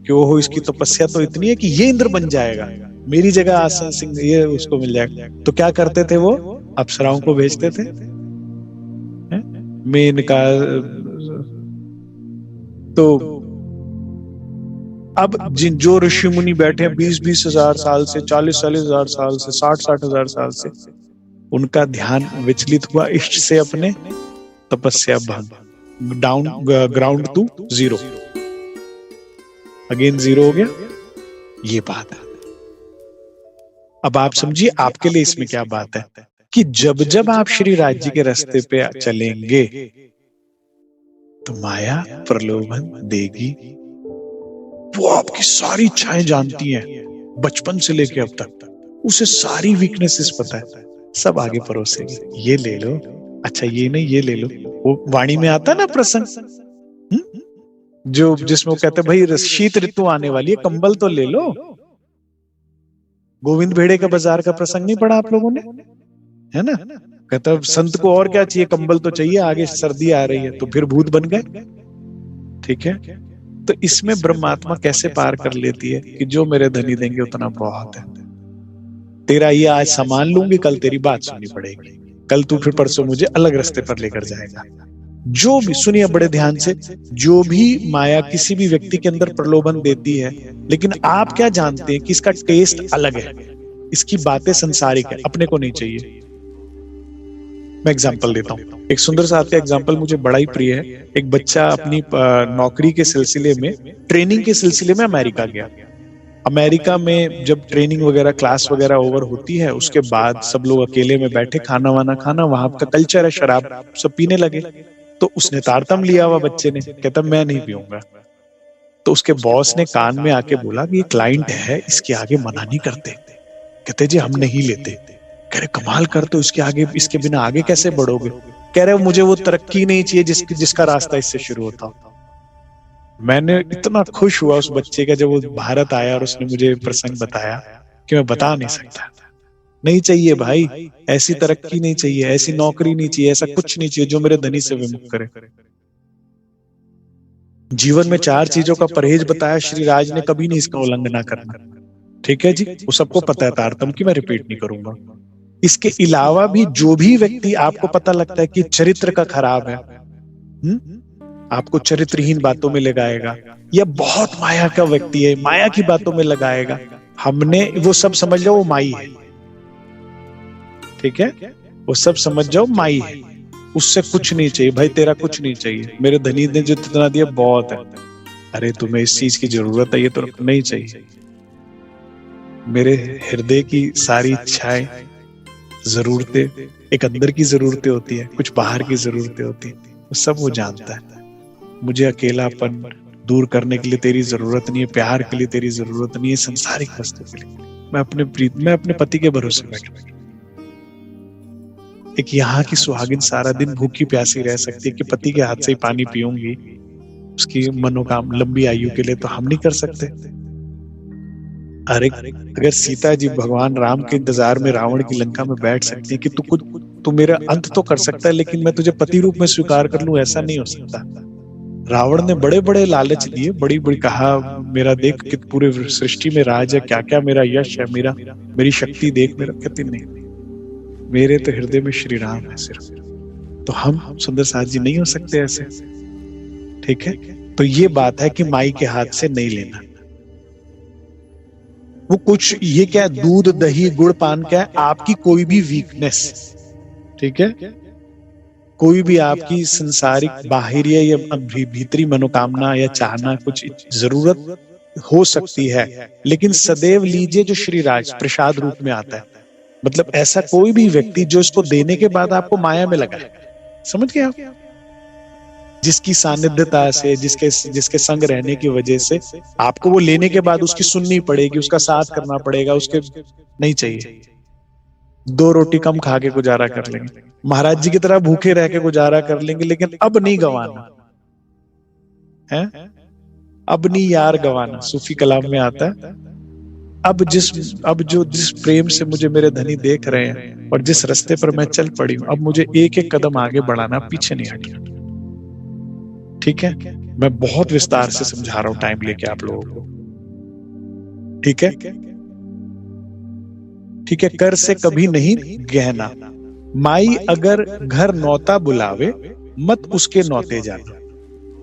कि ओहो इसकी तपस्या तो इतनी है कि ये इंद्र बन जाएगा, मेरी जगह आसन सिंह ये उसको मिल जाएगा, तो क्या करते थे वो, अप्सराओं को भेजते थे। मेनका तो अब जो ऋषि मुनि बैठे हैं 20-20 हजार साल से, 40-40 हजार साल से, 60-60 हजार साल से, उनका ध्यान विचलित हुआ इष्ट से, अपने तपस्या भंग, down ground to zero, again zero हो गया। ये बात है। अब आप समझिए आपके लिए इसमें क्या बात है कि जब जब आप श्री राज जी के रास्ते पे चलेंगे तो माया प्रलोभन देगी। वो आपकी सारी इच्छाएं जानती हैं, बचपन से लेके अब तक, उसे सारी वीकनेसेस पता है, सब आगे परोसेगी। ये ले लो, अच्छा ये नहीं, ये ले लो। वो वाणी में आता ना प्रसंग, जो जिसमें वो कहते भाई शीत ऋतु आने वाली है, कंबल तो ले लो। गोविंद भेड़े का बाजार का प्रसंग नहीं पढ़ा आप लोगों ने, है ना? कहता संत को और क्या चाहिए, कंबल तो चाहिए, आगे सर्दी आ रही है, तो फिर भूत बन गए। ठीक है, तो इसमें ब्रह्मात्मा कैसे पार कर लेती है कि जो मेरे धनी देंगे उतना बहुत है। तेरा ये आज सामान लूंगी, कल तेरी बात सुननी पड़ेगी, कल तू फिर परसों मुझे अलग रास्ते पर लेकर जाएगा। जो भी, सुनिए बड़े ध्यान से, जो भी माया किसी भी व्यक्ति के अंदर प्रलोभन देती है, लेकिन आप क्या जानते हैं कि इसका टेस्ट अलग है, इसकी बातें संसारिक है, अपने को नहीं चाहिए। मैं एग्जांपल देता हूँ, एक सुंदर सा आपका एग्जांपल मुझे बड़ा ही प्रिय है। एक बच्चा अपनी नौकरी के सिलसिले में, ट्रेनिंग के सिलसिले में अमेरिका गया। अमेरिका में जब ट्रेनिंग वगैरह, क्लास वगैरह ओवर होती है, उसके बाद सब लोग अकेले में बैठे खाना वाना खाना, वहां का कल्चर है शराब, सब पीने लगे। तो उसने तारतम लिया हुआ बच्चे ने, कहता मैं नहीं पीऊंगा। तो उसके बॉस ने कान में आके बोला कि ये क्लाइंट है, इसके आगे मना नहीं करते। कहते जी हम नहीं लेते। कह रहे कमाल करते हो, इसके आगे, इसके बिना आगे कैसे बढ़ोगे? कह रहे मुझे वो तरक्की नहीं चाहिए जिसका रास्ता इससे शुरू होता। मैंने इतना खुश हुआ उस बच्चे का जब वो भारत आया और उसने मुझे प्रसंग बताया कि मैं बता नहीं सकता। नहीं चाहिए भाई, ऐसी तरक्की नहीं चाहिए, ऐसी नौकरी नहीं चाहिए, ऐसा कुछ नहीं चाहिए जो मेरे धनी से विमुख करे। जीवन में 4 चीजों का परहेज बताया श्री राज ने, कभी नहीं इसका उल्लंघना करना। ठीक है जी, वो सबको पता है तारतम की, मैं रिपीट नहीं करूंगा। इसके अलावा भी जो भी व्यक्ति आपको पता लगता है कि चरित्र का खराब है, आपको चरित्रहीन बातों में लगाएगा, या बहुत माया का व्यक्ति है, माया की बातों में लगाएगा, हमने वो सब समझ लो वो माई है। ठीक है, वो सब समझ जाओ माई है, उससे कुछ नहीं चाहिए भाई, तेरा कुछ नहीं चाहिए, मेरे धनी ने जो जितना दिया बहुत है। अरे तुम्हें इस चीज की जरूरत है, ये तो नहीं चाहिए। मेरे हृदय की सारी इच्छाएं, जरूरतें, एक अंदर की जरूरतें होती है, कुछ बाहर की जरूरतें होती है, वो सब वो जानता है। मुझे अकेलापन दूर करने के लिए तेरी जरूरत नहीं है, प्यार के लिए तेरी जरूरत नहीं है, संसारिक वस्तु के लिए मैं अपने पति के भरोसे बैठा। एक यहाँ की सुहागिन सारा दिन भूखी प्यासी रह सकती है कि पति के हाथ से ही पानी पीऊंगी उसकी मनोकामना लंबी आयु के लिए, तो हम नहीं कर सकते? अरे अगर सीता जी भगवान राम के इंतजार में रावण की लंका में बैठ सकती है कि तू मेरा अंत तो कर सकता है, लेकिन मैं तुझे पति रूप में स्वीकार कर लूं, ऐसा नहीं हो सकता। रावण ने बड़े बड़े लालच लिए, बड़ी बड़ी कहा मेरा देख कि पूरे सृष्टि में राज है, क्या क्या मेरा यश है, मेरी शक्ति देख। मेरा कहती नहीं, मेरे तो हृदय में श्री राम है सिर्फ। तो हम सुंदर साथ जी नहीं हो सकते ऐसे। ठीक है, तो ये बात है कि माई के हाथ से नहीं लेना। वो कुछ ये क्या, दूध दही गुड़ पान क्या है, आपकी कोई भी वीकनेस, ठीक है, कोई भी आपकी संसारिक बाहरी या भीतरी मनोकामना या चाहना, कुछ जरूरत हो सकती है, लेकिन सदैव लीजिए जो श्री राज प्रसाद रूप में आता है। मतलब ऐसा कोई भी व्यक्ति जो इसको देने के बाद आपको माया में लगा, समझ गए आप? जिसकी सानिध्यता से, जिसके संग रहने की वजह से आपको वो लेने के बाद उसकी सुननी पड़ेगी, उसका साथ करना पड़ेगा, उसके नहीं चाहिए। 2 रोटी कम खा के गुजारा कर लेंगे, महाराज जी की तरह भूखे रह के गुजारा कर लेंगे, लेकिन अब नहीं गंवाना है, अब नहीं यार गंवाना। सूफी कलाम में आता है, जिस प्रेम से मुझे मेरे धनी देख रहे हैं और जिस रास्ते पर मैं चल पड़ी हूं, अब मुझे एक एक कदम आगे बढ़ाना, पीछे नहीं हटना। ठीक है, मैं बहुत विस्तार से समझा रहा हूं टाइम लेके आप लोगों को। ठीक है, ठीक है, कर से कभी नहीं गहना, माई अगर घर नौता बुलावे, मत उसके नौते जाना।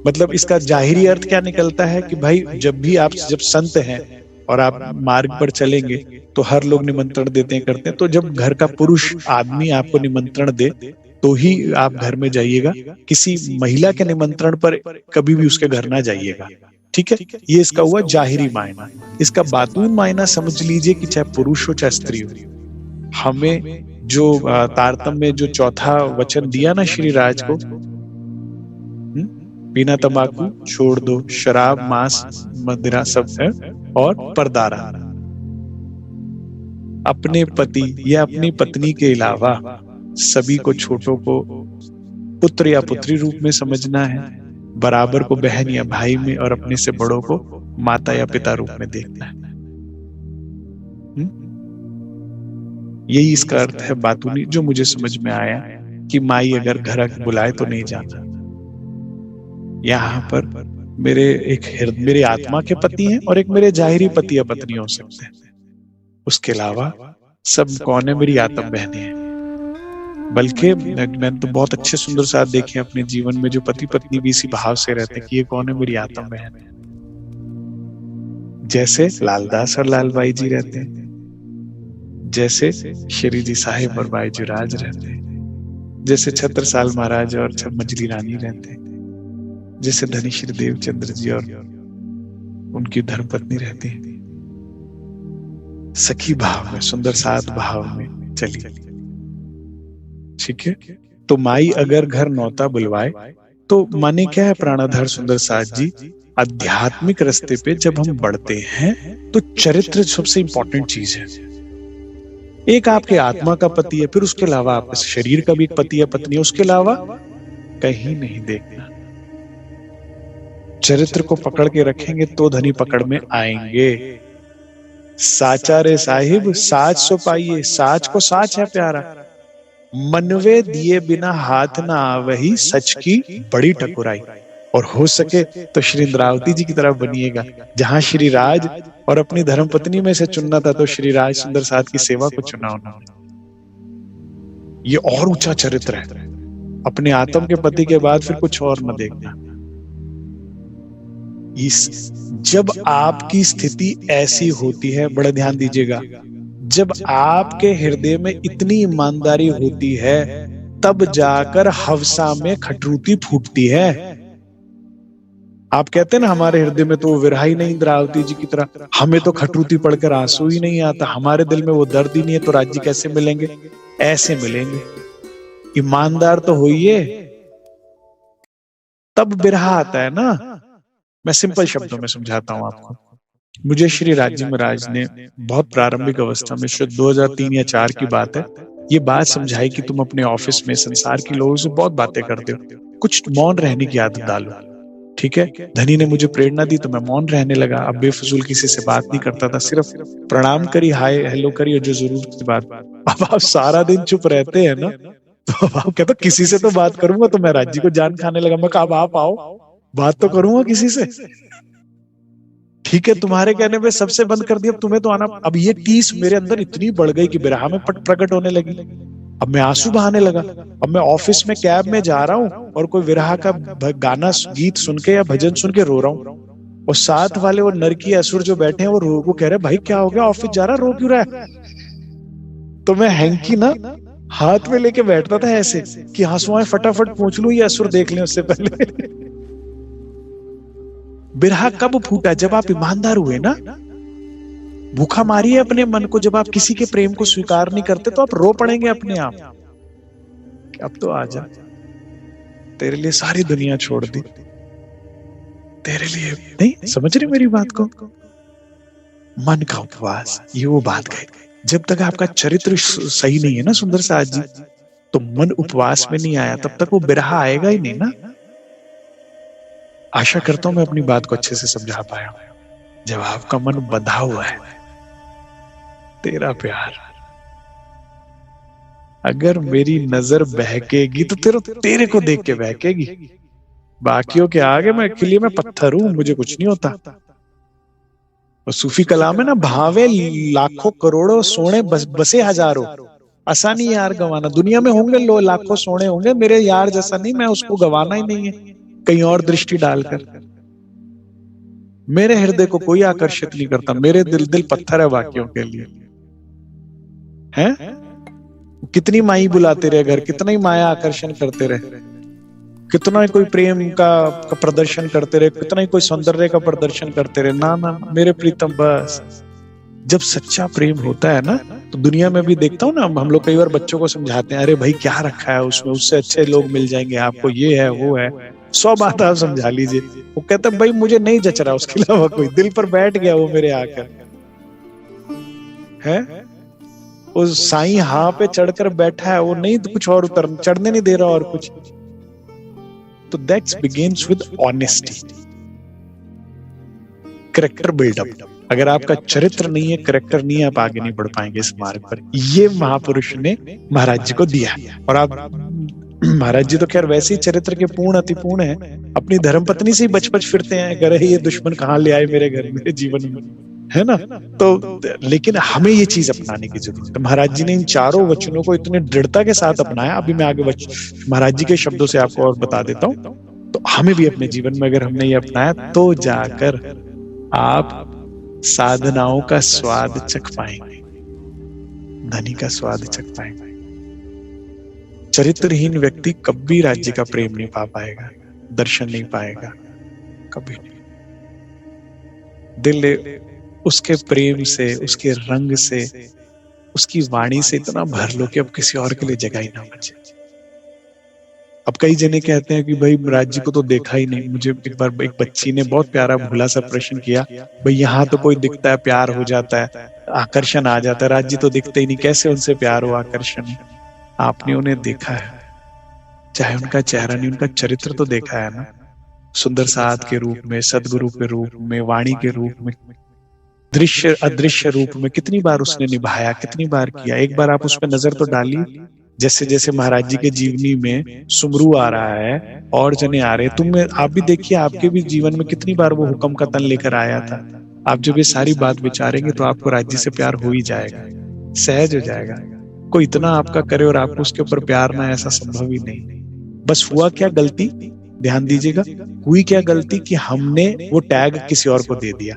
मतलब इसका जाहिरी अर्थ क्या निकलता है कि भाई जब संत हैं और आप मार्ग पर चलेंगे तो हर लोग निमंत्रण देते हैं, करते हैं, तो जब घर का पुरुष आदमी आपको निमंत्रण दे तो ही आप घर में जाइएगा, किसी महिला के निमंत्रण पर कभी भी उसके घर ना जाइएगा। ठीक है, ये इसका हुआ जाहिरी मायना। इसका बातून मायना समझ लीजिए कि चाहे पुरुष हो चाहे स्त्री हो, हमें जो तारतम्य में जो चौथा वचन दिया ना श्री राज को, बिना तंबाकू छोड़ दो, शराब मांस मदिरा सब है, और परदारा। अपने पति या अपनी पत्नी के अलावा सभी को, छोटों को पुत्र या पुत्री रूप में समझना है, बराबर को बहन या भाई में, और अपने से बड़ों को माता या पिता रूप में देखना है। यही इसका अर्थ है बातूनी, जो मुझे समझ में आया कि माई अगर घर बुलाए तो नहीं जाना। यहाँ पर मेरे आत्मा के पति हैं और एक मेरे जाहिरी पति या पत्नी हो सकते हैं। उसके अलावा सब कौन है? मेरी आत्म बहनें हैं। बल्कि मैंने तो बहुत अच्छे सुंदर साथ देखे अपने जीवन में, जो पति पत्नी भी इसी भाव से रहते हैं कि ये कौन है? मेरी आत्म बहन है। जैसे लालदास और लालबाई जी रहते हैं, जैसे श्री जी साहिब और बाईजी राज रहते हैं, जैसे छत्रसाल महाराज और मजली रानी रहते हैं, जैसे धनी श्री देवचंद्र जी और उनकी धर्मपत्नी रहती है। सखी भाव में, सुंदर सात भाव में चली। ठीक है, तो माई अगर घर नौता बुलवाए तो माने क्या है प्राणाधार सुंदर साथ जी? आध्यात्मिक रास्ते पे जब हम बढ़ते हैं तो चरित्र सबसे इंपॉर्टेंट चीज है। एक आपके आत्मा का पति है, फिर उसके अलावा आपके शरीर का भी एक पति या पत्नी है, उसके अलावा कहीं नहीं देखना। चरित्र को पकड़ के रखेंगे तो धनी पकड़ में आएंगे। साचा रे साहिब साच सो पाइए, साच को साच है प्यारा, मनवे दिए बिना हाथ ना आवही, सच की बड़ी ठकुराई। और हो सके तो श्री इंद्रावती जी की तरफ बनिएगा, जहां श्री राज और अपनी धर्मपत्नी में से चुनना था तो श्री राज सुंदर साथ की सेवा को चुना उन्होंने। ये और ऊंचा चरित्र है। अपने आत्म के पति के बाद फिर कुछ और न देखना। जब आपकी स्थिति ऐसी होती है, बड़ा ध्यान दीजिएगा, जब आपके हृदय में इतनी ईमानदारी होती है तब जाकर हवसा में खटरूती फूटती है। आप कहते हैं ना हमारे हृदय में तो वो विरहा ही नहीं इंद्रावती जी की तरह, हमें तो खटरूती पढ़कर आंसू ही नहीं आता, हमारे दिल में वो दर्द ही नहीं है, तो राज्य कैसे मिलेंगे? ऐसे मिलेंगे। ईमानदार तो होइए, तब बिरहा आता है ना। मैं सिंपल शब्दों में समझाता हूं आपको। मुझे श्री राजी महाराज ने बहुत प्रारंभिक अवस्था में, शायद 2003 या 4 की बात है, ये बात समझाई कि तुम अपने ऑफिस में संसार के लोगों से बहुत बातें करते हो, कुछ मौन रहने की आदत डालो। ठीक है, धनी ने मुझे प्रेरणा दी तो मैं मौन रहने लगा। अब बेफजूल किसी से बात नहीं करता था, सिर्फ प्रणाम करी, हाय हेलो करी और जो जरूरत की बात। अब आप सारा दिन चुप रहते हैं ना, तो अब आप कहते किसी से तो बात करूंगा, तो मैं राज्य को जान खाने लगा। मैं कहा अब आप आओ, बात तो करूंगा किसी से। ठीक है, तुम्हारे कहने पे सबसे बंद कर दिया, अब तुम्हें तो आना। अब ये टीस मेरे अंदर इतनी बढ़ गई कि बिरहा में प्रकट होने लगी। अब मैं आंसू बहाने लगा। अब मैं ऑफिस में कैब में जा रहा हूं और कोई विरहा का गाना गीत सुन के या भजन सुन के रो रहा हूं, और साथ वाले वो नरकी असुर जो बैठे हैं वो रो को कह रहे भाई क्या हो गया, ऑफिस जा रहा, रो क्यों रहा है? तो मैं हैंकी ना हाथ में लेके बैठता था ऐसे कि आंसुएं फटाफट पूछ लूं, ये असुर देख लें उससे पहले। बिरहा कब फूटा? जब आप ईमानदार हुए ना। भूखा मारिए अपने मन को, जब आप किसी के प्रेम को स्वीकार नहीं करते तो आप रो पड़ेंगे अपने आप। अब तो आजा, तेरे लिए सारी दुनिया छोड़ दी, तेरे लिए नहीं। समझ रहे मेरी बात को? मन का उपवास, ये वो बात कही। जब तक आपका चरित्र सही नहीं है ना सुंदर साथ जी, तो मन उपवास में नहीं आया, तब तक वो बिरहा आएगा ही नहीं ना। आशा करता हूं मैं अपनी बात को अच्छे से समझा पाया। जब आपका मन बंधा हुआ है, तेरा प्यार, अगर मेरी नजर बहकेगी तो तेरे को देख के बहकेगी। बाकियों के आगे मैं किले में पत्थर हूं, मुझे कुछ नहीं होता। और सूफी कलाम में ना, भावे लाखों करोड़ों सोने बसे हजारों, आसानी यार गवाना। दुनिया में होंगे लो लाखों सोने होंगे, मेरे यार जैसा नहीं, मैं उसको गवाना ही नहीं है कहीं और दृष्टि डालकर। मेरे हृदय को कोई आकर्षित नहीं करता, मेरे दिल पत्थर है बाकियों के लिए। हैं? कितनी माई बुलाते रहे घर, कितना ही माया आकर्षण करते रहे, कितना ही कोई प्रेम का प्रदर्शन करते रहे, कितना ही कोई सौंदर्य का प्रदर्शन करते रहे। ना ना मेरे प्रीतम, बस जब सच्चा प्रेम होता है ना, तो दुनिया में भी देखता हूँ ना, हम लोग कई बार बच्चों को समझाते हैं, अरे भाई क्या रखा है उसमें, उससे अच्छे लोग मिल जाएंगे आपको, ये है वो है, 100 बात आप समझा लीजिए। वो कहता है भाई मुझे नहीं जच रहा उसके अलावा कोई, दिल पर बैठ गया वो मेरे आकर है। उस साईं हाँ पे चढ़कर बैठा है, वो नहीं तो कुछ और उतर चढ़ने नहीं दे रहा और कुछ। तो that's begins with honesty, character build up. अगर आपका चरित्र नहीं है, करेक्टर नहीं है, आप आगे नहीं बढ़ पाएंगे इस मार्ग पर। ये महापुरुष ने महाराज जी को दिया। और आप महाराज जी तो खैर वैसे ही चरित्र के पूर्ण अति पूर्ण है, अपनी धर्मपत्नी से ही बच फिरते हैं, अगर ये दुश्मन कहाँ ले आए मेरे घर, मेरे जीवन में, है ना। तो लेकिन हमें ये चीज अपनाने की जरूरत है। महाराज जी ने इन चारों वचनों को इतने दृढ़ता के साथ अपनाया। अभी मैं आगे महाराज जी के शब्दों से आपको और बता देता हूं। तो हमें भी अपने जीवन में अगर हमने ये अपनाया तो जाकर आप साधनाओं का स्वाद चख पाएंगे, धनी का स्वाद चख पाएंगे। चरित्रहीन व्यक्ति कभी राज्य का प्रेम नहीं पा पाएगा, दर्शन नहीं पाएगा, कभी नहीं। दिल उसके प्रेम से, उसके रंग से, उसकी वाणी से इतना भर लो कि अब किसी और के लिए जगह ही ना बचे। अब कई जने कहते हैं कि भाई राज्य को तो देखा ही नहीं। मुझे एक बार एक बच्ची ने बहुत प्यारा भोला सा प्रश्न किया, भाई यहाँ तो कोई दिखता है, प्यार हो जाता है, आकर्षण आ जाता है, राज्य तो दिखते ही नहीं, कैसे उनसे प्यार हो, आकर्षण हो? आपने उन्हें देखा है, चाहे उनका चेहरा नहीं, उनका चरित्र तो देखा है ना। सुंदर साध के रूप में, सदगुरु के रूप में, वाणी के रूप में, दृश्य अदृश्य रूप में कितनी बार उसने निभाया, कितनी बार किया। एक बार आप उस पर नजर तो डालिए। जैसे जैसे महाराज जी के जीवनी में सुमरू आ रहा है और जने आ रहे, आप भी देखिए आपके भी जीवन में कितनी बार वो हुक्म का तन लेकर आया था। आप जब ये सारी बात विचारेंगे तो आपको राज्य से प्यार हो ही जाएगा, सहज हो जाएगा। कोई इतना आपका करे और आपको उसके ऊपर प्यार ना, ऐसा संभव ही नहीं। बस हुआ क्या गलती, ध्यान दीजिएगा, हुई क्या गलती कि हमने वो टैग किसी और को दे दिया।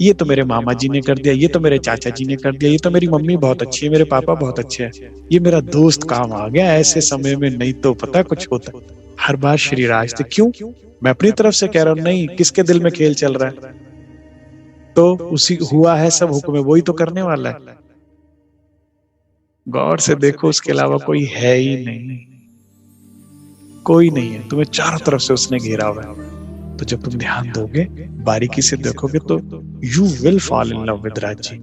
ये तो मेरे मामा जी ने कर दिया, ये तो मेरे चाचा जी ने कर दिया, ये तो मेरी मम्मी बहुत अच्छी है, मेरे पापा बहुत अच्छे हैं, ये मेरा दोस्त काम आ गया ऐसे समय में, नहीं तो पता कुछ होता। हर बार श्री राज थे, क्यों? मैं अपनी तरफ से कह रहा हूं, नहीं, किसके दिल में खेल चल रहा है? तो उसी हुआ है सब हुक्म, वही तो करने वाला है। गौर से देखो, उसके अलावा कोई है ही नहीं, कोई नहीं है। तुम्हें चारों तरफ से उसने घेरा हुआ है। तो जब तुम ध्यान दोगे, बारीकी से देखोगे, तो you will fall in love with Raj ji.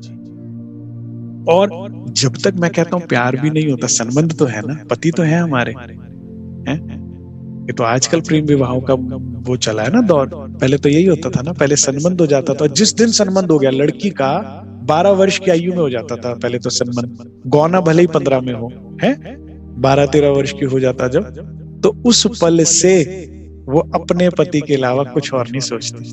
और जब तक मैं कहता हूं प्यार भी नहीं होता, संबंध तो है ना, पति तो है हमारे, हैं? ये तो आजकल प्रेम विवाहों का वो चला है ना दौर। पहले तो यही होता था ना, पहले संबंध हो जाता था। जिस दिन संबंध हो गया, लड़की का 12 वर्ष की आयु में हो जाता था पहले तो संबंध, गौना भले ही 15 में हो, है 12-13 वर्ष की हो जाता जब, तो उस पल से वो अपने पति के अलावा कुछ और नहीं सोचती।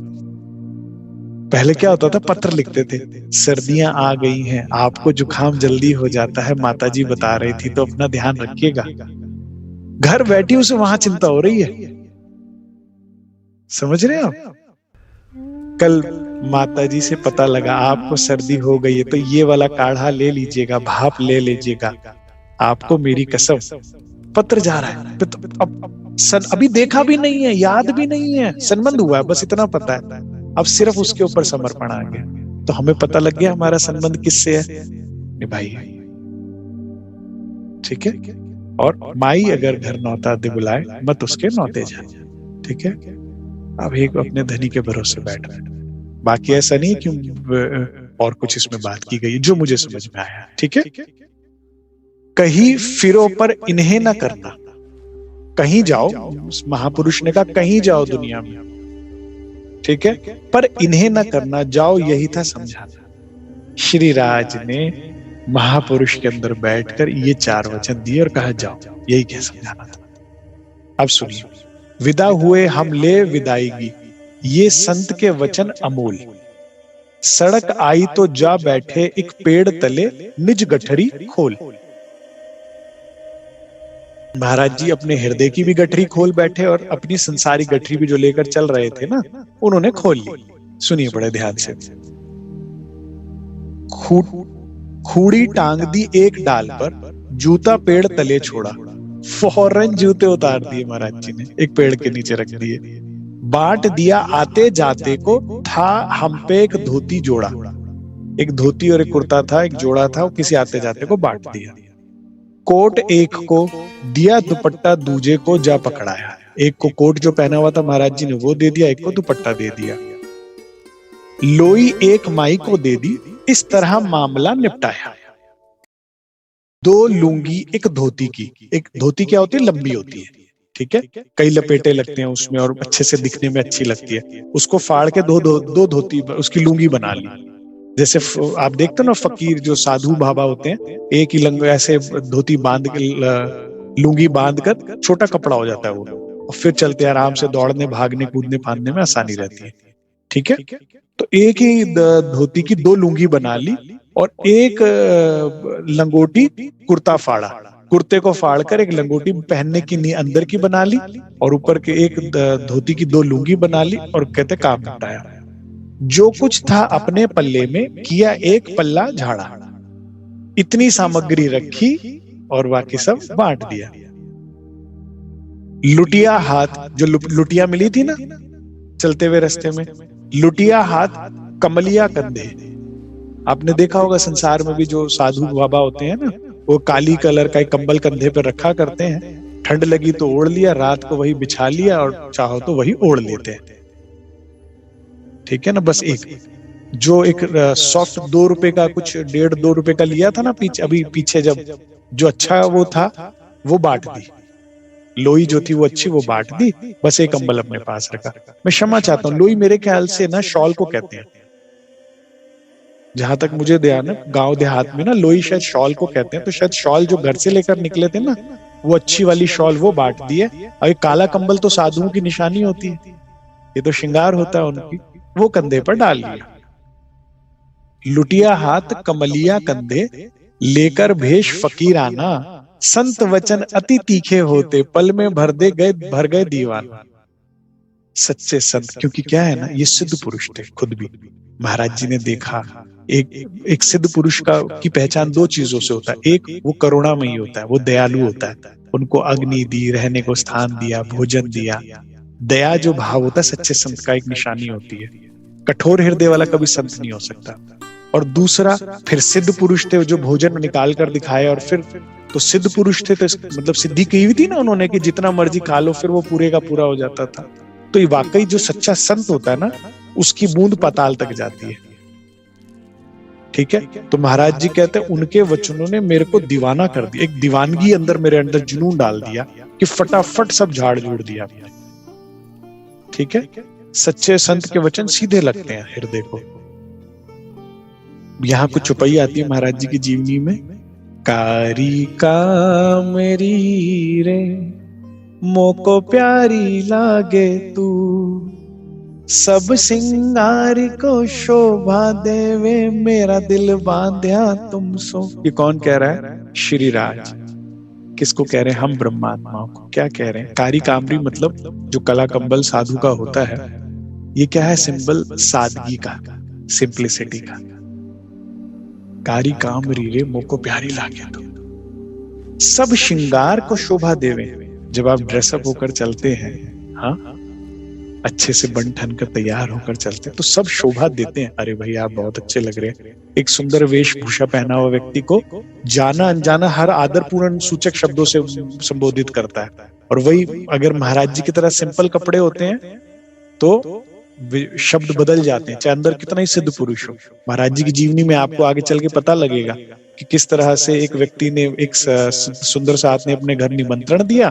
पहले क्या होता था, पत्र लिखते थे, सर्दियां आ गई हैं, आपको जुकाम जल्दी हो जाता है, माताजी बता रही थी, तो अपना ध्यान रखिएगा। घर बैठी उसे वहां चिंता हो रही है, समझ रहे हैं आप? कल माताजी से पता लगा आपको सर्दी हो गई है, तो ये वाला काढ़ा ले लीजिएगा, भाप ले लीजिएगा, आपको मेरी कसम। पत्र जा रहा है, अब अभी देखा भी नहीं है, याद भी नहीं है, संबंध हुआ है, बस इतना पता है। अब सिर्फ उसके ऊपर समर्पण आ गया, तो हमें पता लग गया हमारा संबंध किससे है, निभाइए, ठीक है। और माई अगर घर नौता दे बुलाए, मत उसके नौते जाए, ठीक है। अब एक अपने धनी के भरोसे बैठ रहे, बाकी ऐसा नहीं कि और कुछ इसमें बात की गई जो मुझे समझ में आया, ठीक है। कहीं फिरो पर इन्हें ना करना, कहीं जाओ, महापुरुष ने कहा कहीं जाओ दुनिया में, ठीक है, पर इन्हें ना करना, जाओ, यही था समझाना। श्री राज ने महापुरुष के अंदर बैठकर ये 4 वचन दिए और कहा जाओ, यही क्या समझाना था। अब सुनिए, विदा हुए हम ले विदाईगी, ये संत के वचन अमूल। सड़क आई तो जा बैठे एक पेड़ तले, निज गठरी खोल। महाराज जी अपने हृदय की भी गठरी खोल बैठे और अपनी संसारी गठरी भी जो लेकर चल रहे थे ना, उन्होंने खोल ली। सुनिए बड़े ध्यान से। खूड़ी टांग दी एक डाल पर, जूता पेड़ तले छोड़ा। फौरन जूते उतार दिए महाराज जी ने, एक पेड़ के नीचे रख दिए। बांट दिया आते जाते को, था हम पे एक धोती जोड़ा। एक धोती और एक कुर्ता था, एक जोड़ा था, वो किसी आते जाते को बांट दिया। कोट एक को दिया, दुपट्टा दूजे को जा पकड़ाया। एक को कोट जो पहना हुआ था महाराज जी ने वो दे दिया, एक को दुपट्टा दे दिया। लोई एक माई को दे दी, इस तरह मामला निपटाया। 2 लुंगी एक धोती की। एक धोती क्या होती है, लंबी होती है, ठीक है, कई लपेटे लगते हैं उसमें और अच्छे से दिखने में अच्छी लगती है। उसको फाड़ के दो धोती उसकी लुंगी बना ली, जैसे आप देखते हो ना फकीर जो साधु बाबा होते हैं, एक ही लंग ऐसे धोती बांध के लुंगी बांध कर छोटा कपड़ा हो जाता है वो, और फिर चलते आराम से, दौड़ने भागने कूदने फांदने में आसानी रहती है। ठीक है, तो एक ही धोती की दो लुंगी बना ली, और एक लंगोटी कुर्ता फाड़ा, कुर्ते को फाड़कर एक लंगोटी पहनने की अंदर की बना ली, और ऊपर के एक धोती की दो लुंगी बना ली, और कहते काम निपटाया। जो कुछ था अपने पल्ले में किया एक पल्ला झाड़ा, इतनी सामग्री रखी और बाकी सब बांट दिया। लुटिया हाथ, जो लुटिया मिली थी ना चलते हुए रास्ते में, लुटिया हाथ कमलिया कंधे। आपने देखा होगा संसार में भी जो साधु बाबा होते हैं ना, वो काली कलर का एक कंबल कंधे पर रखा करते हैं, ठंड लगी तो ओढ़ लिया, रात को वही बिछा लिया, और चाहो तो वही ओढ़ लेते हैं। ठीक है ना, बस एक जो एक सॉफ्ट 2 रुपए का, कुछ 1.5-2 रुपए का लिया था ना पीछे, अभी पीछे जब, जो अच्छा वो था वो बांट दी, लोई जो थी वो अच्छी, वो बांट दी, बस एक कंबल अपने पास रखा। मैं क्षमा चाहता हूँ, लोई मेरे ख्याल से ना शॉल को कहते हैं, जहां तक मुझे ध्यान है, गांव देहात में ना लोई शायद शॉल को कहते हैं, तो शायद शॉल जो घर से लेकर निकले थे ना, वो अच्छी वाली शॉल वो बांट दी है। और ये काला कंबल तो साधुओं की निशानी होती है, ये तो श्रृंगार होता है उनकी, वो कंधे पर डाल लिया। लुटिया हाथ कमलिया कंधे लेकर भेष फकीराना, संत वचन अति तीखे होते पल में भर गए दीवान। सच्चे संत, क्योंकि क्या है ना, ये सिद्ध पुरुष थे खुद भी। महाराज जी ने देखा, एक सिद्ध पुरुष की पहचान 2 चीजों से होता है। एक, वो करुणामयी होता है, वो दयालु होता है, उनको अग्नि दी, रहने को स्थान दिया, भोजन दिया। दया जो भाव होता है सच्चे संत का एक निशानी होती है। कठोर हृदय वाला कभी संत नहीं हो सकता। और दूसरा, फिर सिद्ध पुरुष थे जो भोजन निकाल कर दिखाए, और फिर तो सिद्ध पुरुष थे, तो मतलब सिद्धि की हुई थी ना उन्होंने कि जितना मर्जी खा लो, फिर वो पूरे का पूरा हो जाता था। तो ये वाकई जो सच्चा संत होता है ना, उसकी बूंद पाताल तक जाती है। ठीक है, तो महाराज जी कहते हैं उनके वचनों ने मेरे को दीवाना कर दिया, एक दीवानगी अंदर मेरे अंदर जुनून डाल दिया कि फटाफट सब झाड़ झूड़ दिया। ठीक है, सच्चे संत के वचन सीधे लगते हैं हृदय को। यहाँ कुछ चुपाई आती है महाराज जी की जीवनी में, कारी कामरी रे मोको प्यारी लागे तू, सब सिंगार को शोभा देवे मेरा दिल बांध्या तुम सो। ये कौन कह रहा है? श्री राज। किसको कह रहे हैं? हम ब्रह्मात्माओं को। क्या कह रहे हैं? कारी कामरी मतलब जो कला कंबल साधु का होता है, ये क्या है? सिंबल सादगी का, सिंप्लिसिटी का। कारी कामरी रे मोको प्यारी लागे तो, सब श्रृंगार को शोभा देवे। जब आप ड्रेसअप होकर चलते हैं, हाँ, अच्छे से बन ठन कर तैयार होकर चलते हैं, तो सब शोभा देते हैं। अरे भाई आप बहुत अच्छे लग रहे हैं। एक सुंदर वेशभूषा पहना हुआ व्यक्ति को जाना अनजाना हर आदरपूर्ण सूचक शब्दों से संबोधित करता है। और वही अगर महाराज जी की तरह सिंपल कपड़े होते हैं तो शब्द बदल जाते हैं, चाहे अंदर कितना ही सिद्ध पुरुष हो। महाराज जी की जीवनी में आपको आगे चल के पता लगेगा कि किस तरह से एक व्यक्ति ने, एक सुंदर सा आदमी ने अपने घर निमंत्रण दिया,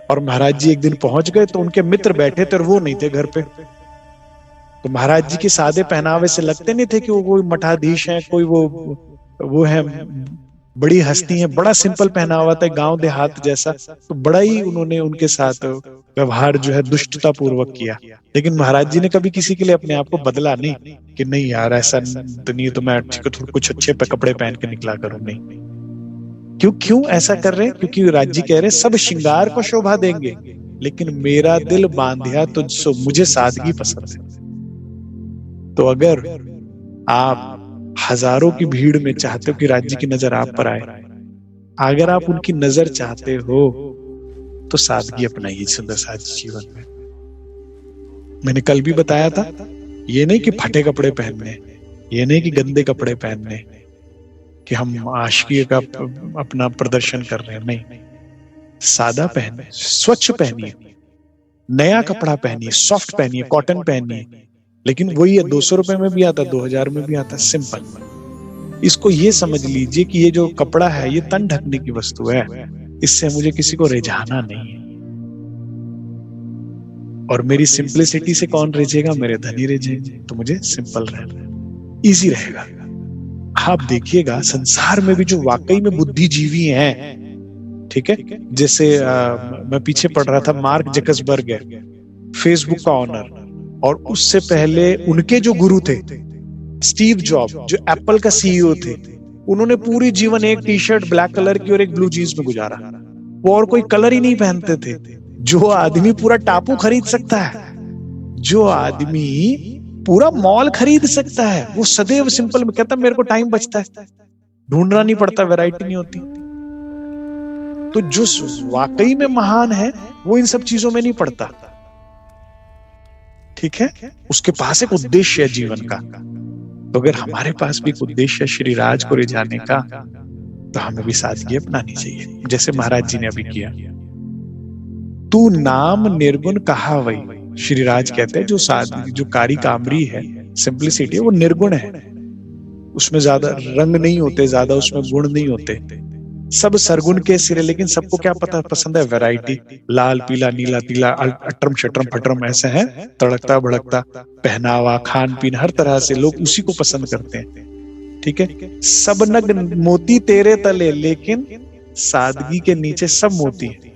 और महाराज जी एक दिन पहुंच गए तो उनके मित्र बैठे थे और वो नहीं थे घर पे। तो महाराज जी के सादे पहनावे से लगते नहीं थे कि वो कोई मठाधीश है, कोई वो है, बड़ी हस्ती है। बड़ा सिंपल पहनावा था, गांव देहात जैसा। तो बड़ा ही उन्होंने उनके साथ व्यवहार जो है दुष्टता पूर्वक किया। लेकिन महाराज जी ने कभी किसी के लिए अपने आप को बदला नहीं कि नहीं यार ऐसा तो नहीं, तो मैं कुछ अच्छे कपड़े पहन के निकला करूं। नहीं, क्यों ऐसा कर रहे हैं? क्योंकि राज जी कह रहे सब श्रृंगार को शोभा देंगे, लेकिन मेरा दिल बांधिया तुझसो, मुझे सादगी पसंद है। तो अगर आप हजारों की भीड़ में चाहते हो कि राज जी की नजर आप पर आए, अगर आप उनकी नजर चाहते हो तो सादगी अपनाइए सुंदर साज जीवन में। मैंने कल भी बताया था, ये नहीं कि फटे कपड़े पहनने, ये नहीं कि गंदे कपड़े पहनने, कि हम आशिकी का अपना प्रदर्शन कर रहे हैं। नहीं, सादा पहने, स्वच्छ पहनिए, नया कपड़ा पहनिए, सॉफ्ट पहनिए, कॉटन पहनिए। लेकिन वही है, 200 रुपए में भी आता, 2000 में भी आता, सिंपल। इसको ये समझ लीजिए कि ये जो कपड़ा है ये तन ढकने की वस्तु है, इससे मुझे किसी को रिझाना नहीं है। और मेरी सिंपलिसिटी से कौन रिझेगा? मेरे धनी रिझेंगे। तो मुझे सिंपल रहना, इजी रहेगा। आप देखिएगा संसार में भी जो वाकई में बुद्धिजीवी हैं, ठीक है, जैसे मैं पीछे पढ़ रहा था, मार्क जकरबर्ग है फेसबुक का ऑनर, और उससे पहले उनके जो गुरु थे स्टीव जॉब जो एप्पल का सीईओ थे, उन्होंने पूरी जीवन एक टी शर्ट ब्लैक कलर की और एक ब्लू जीन्स में गुजारा। वो और कोई कलर ही नहीं पहनते थे। जो आदमी पूरा टापू खरीद सकता है, जो आदमी पूरा मॉल खरीद सकता है, वो सदैव सिंपल में कहता मेरे को टाइम बचता है, ढूंढना नहीं पड़ता, वैरायटी नहीं होती। तो जो वाकई में महान है वो इन सब चीजों में नहीं पड़ता, ठीक है, उसके पास एक उद्देश्य है जीवन का। तो अगर हमारे पास भी एक उद्देश्य है श्री राज को रिझाने का, तो हमें भी सादगी अपनानी चाहिए, जैसे महाराज जी ने अभी किया। तू नाम निर्गुण कहा वही, श्री राज कहते हैं जो सादगी, जो कारी कामरी है, सिंप्लिसिटी है, वो निर्गुण है, उसमें ज्यादा रंग नहीं होते, ज्यादा उसमें गुण नहीं होते, सब सरगुण के सिरे। लेकिन सबको क्या पता पसंद है, वैरायटी, लाल पीला नीला तीला अटरम शटरम फटरम ऐसे है, तड़कता भड़कता पहनावा खान पीन, हर तरह से लोग उसी को पसंद करते हैं, ठीक है। सब नग मोती तेरे तले, लेकिन सादगी के नीचे सब मोती है,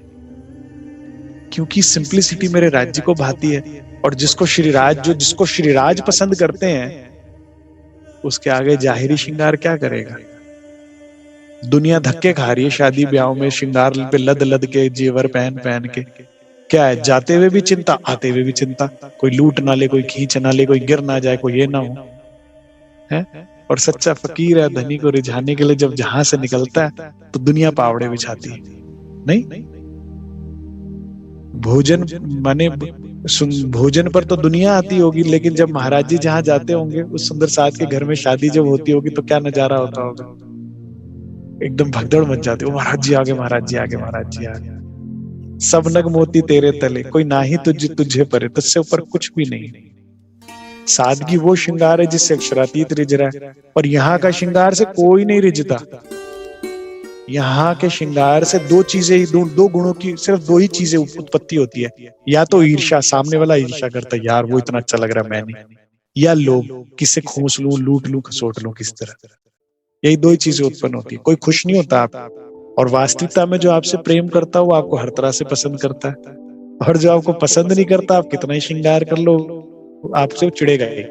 क्योंकि सिंप्लिसिटी मेरे राज्य को भाती है। और जिसको श्री राज पसंद करते हैं, उसके आगे जाहिरी श्रृंगार क्या करेगा। दुनिया धक्के खा रही है शादी ब्याहों में, श्रृंगार पे लद लद के, जेवर पहन पहन के, क्या है, जाते हुए भी चिंता, आते हुए भी चिंता, कोई लूट ना ले, कोई खींच ना ले, कोई गिर ना जाए, कोई ये ना हो, है। और सच्चा फकीर है धनी को रिझाने के लिए जब जहां से निकलता है तो दुनिया पावड़े बिछाती है। नहीं, भोजन माने भोजन पर तो दुनिया आती होगी, लेकिन जब महाराज जी जहां जाते होंगे, उस सुंदर साथ के घर में शादी जब होती होगी, तो क्या नजारा होता होगा, एकदम भगदड़ मच जाती है, महाराज जी आगे, महाराज जी आगे, महाराज जी आगे, सब नग मोती तेरे तले, कोई ना ही तुझे परे, तुझसे ऊपर कुछ भी नहीं। सादगी वो श्रृंगार है जिससे अक्षरातीत रिझ रहा है, और यहाँ का श्रृंगार से कोई नहीं रिझता। यहाँ के श्रृंगार से दो चीजें ही, दो गुणों की सिर्फ दो ही चीजें उत्पत्ति होती है, या तो ईर्ष्या, सामने वाला ईर्ष्या करता है, यार वो इतना अच्छा लग रहा है मैं नहीं, या लोभ, किसे खोस लूं, लूट लूं, खसोट लूं किस तरह, यही दो ही चीजें उत्पन्न होती है। कोई खुश नहीं होता आप, और वास्तविकता में जो आपसे प्रेम करता है वो आपको हर तरह से पसंद करता है, और जो आपको पसंद नहीं करता, आप कितना ही श्रृंगार कर लो, आपसे चिढ़ेगा ही।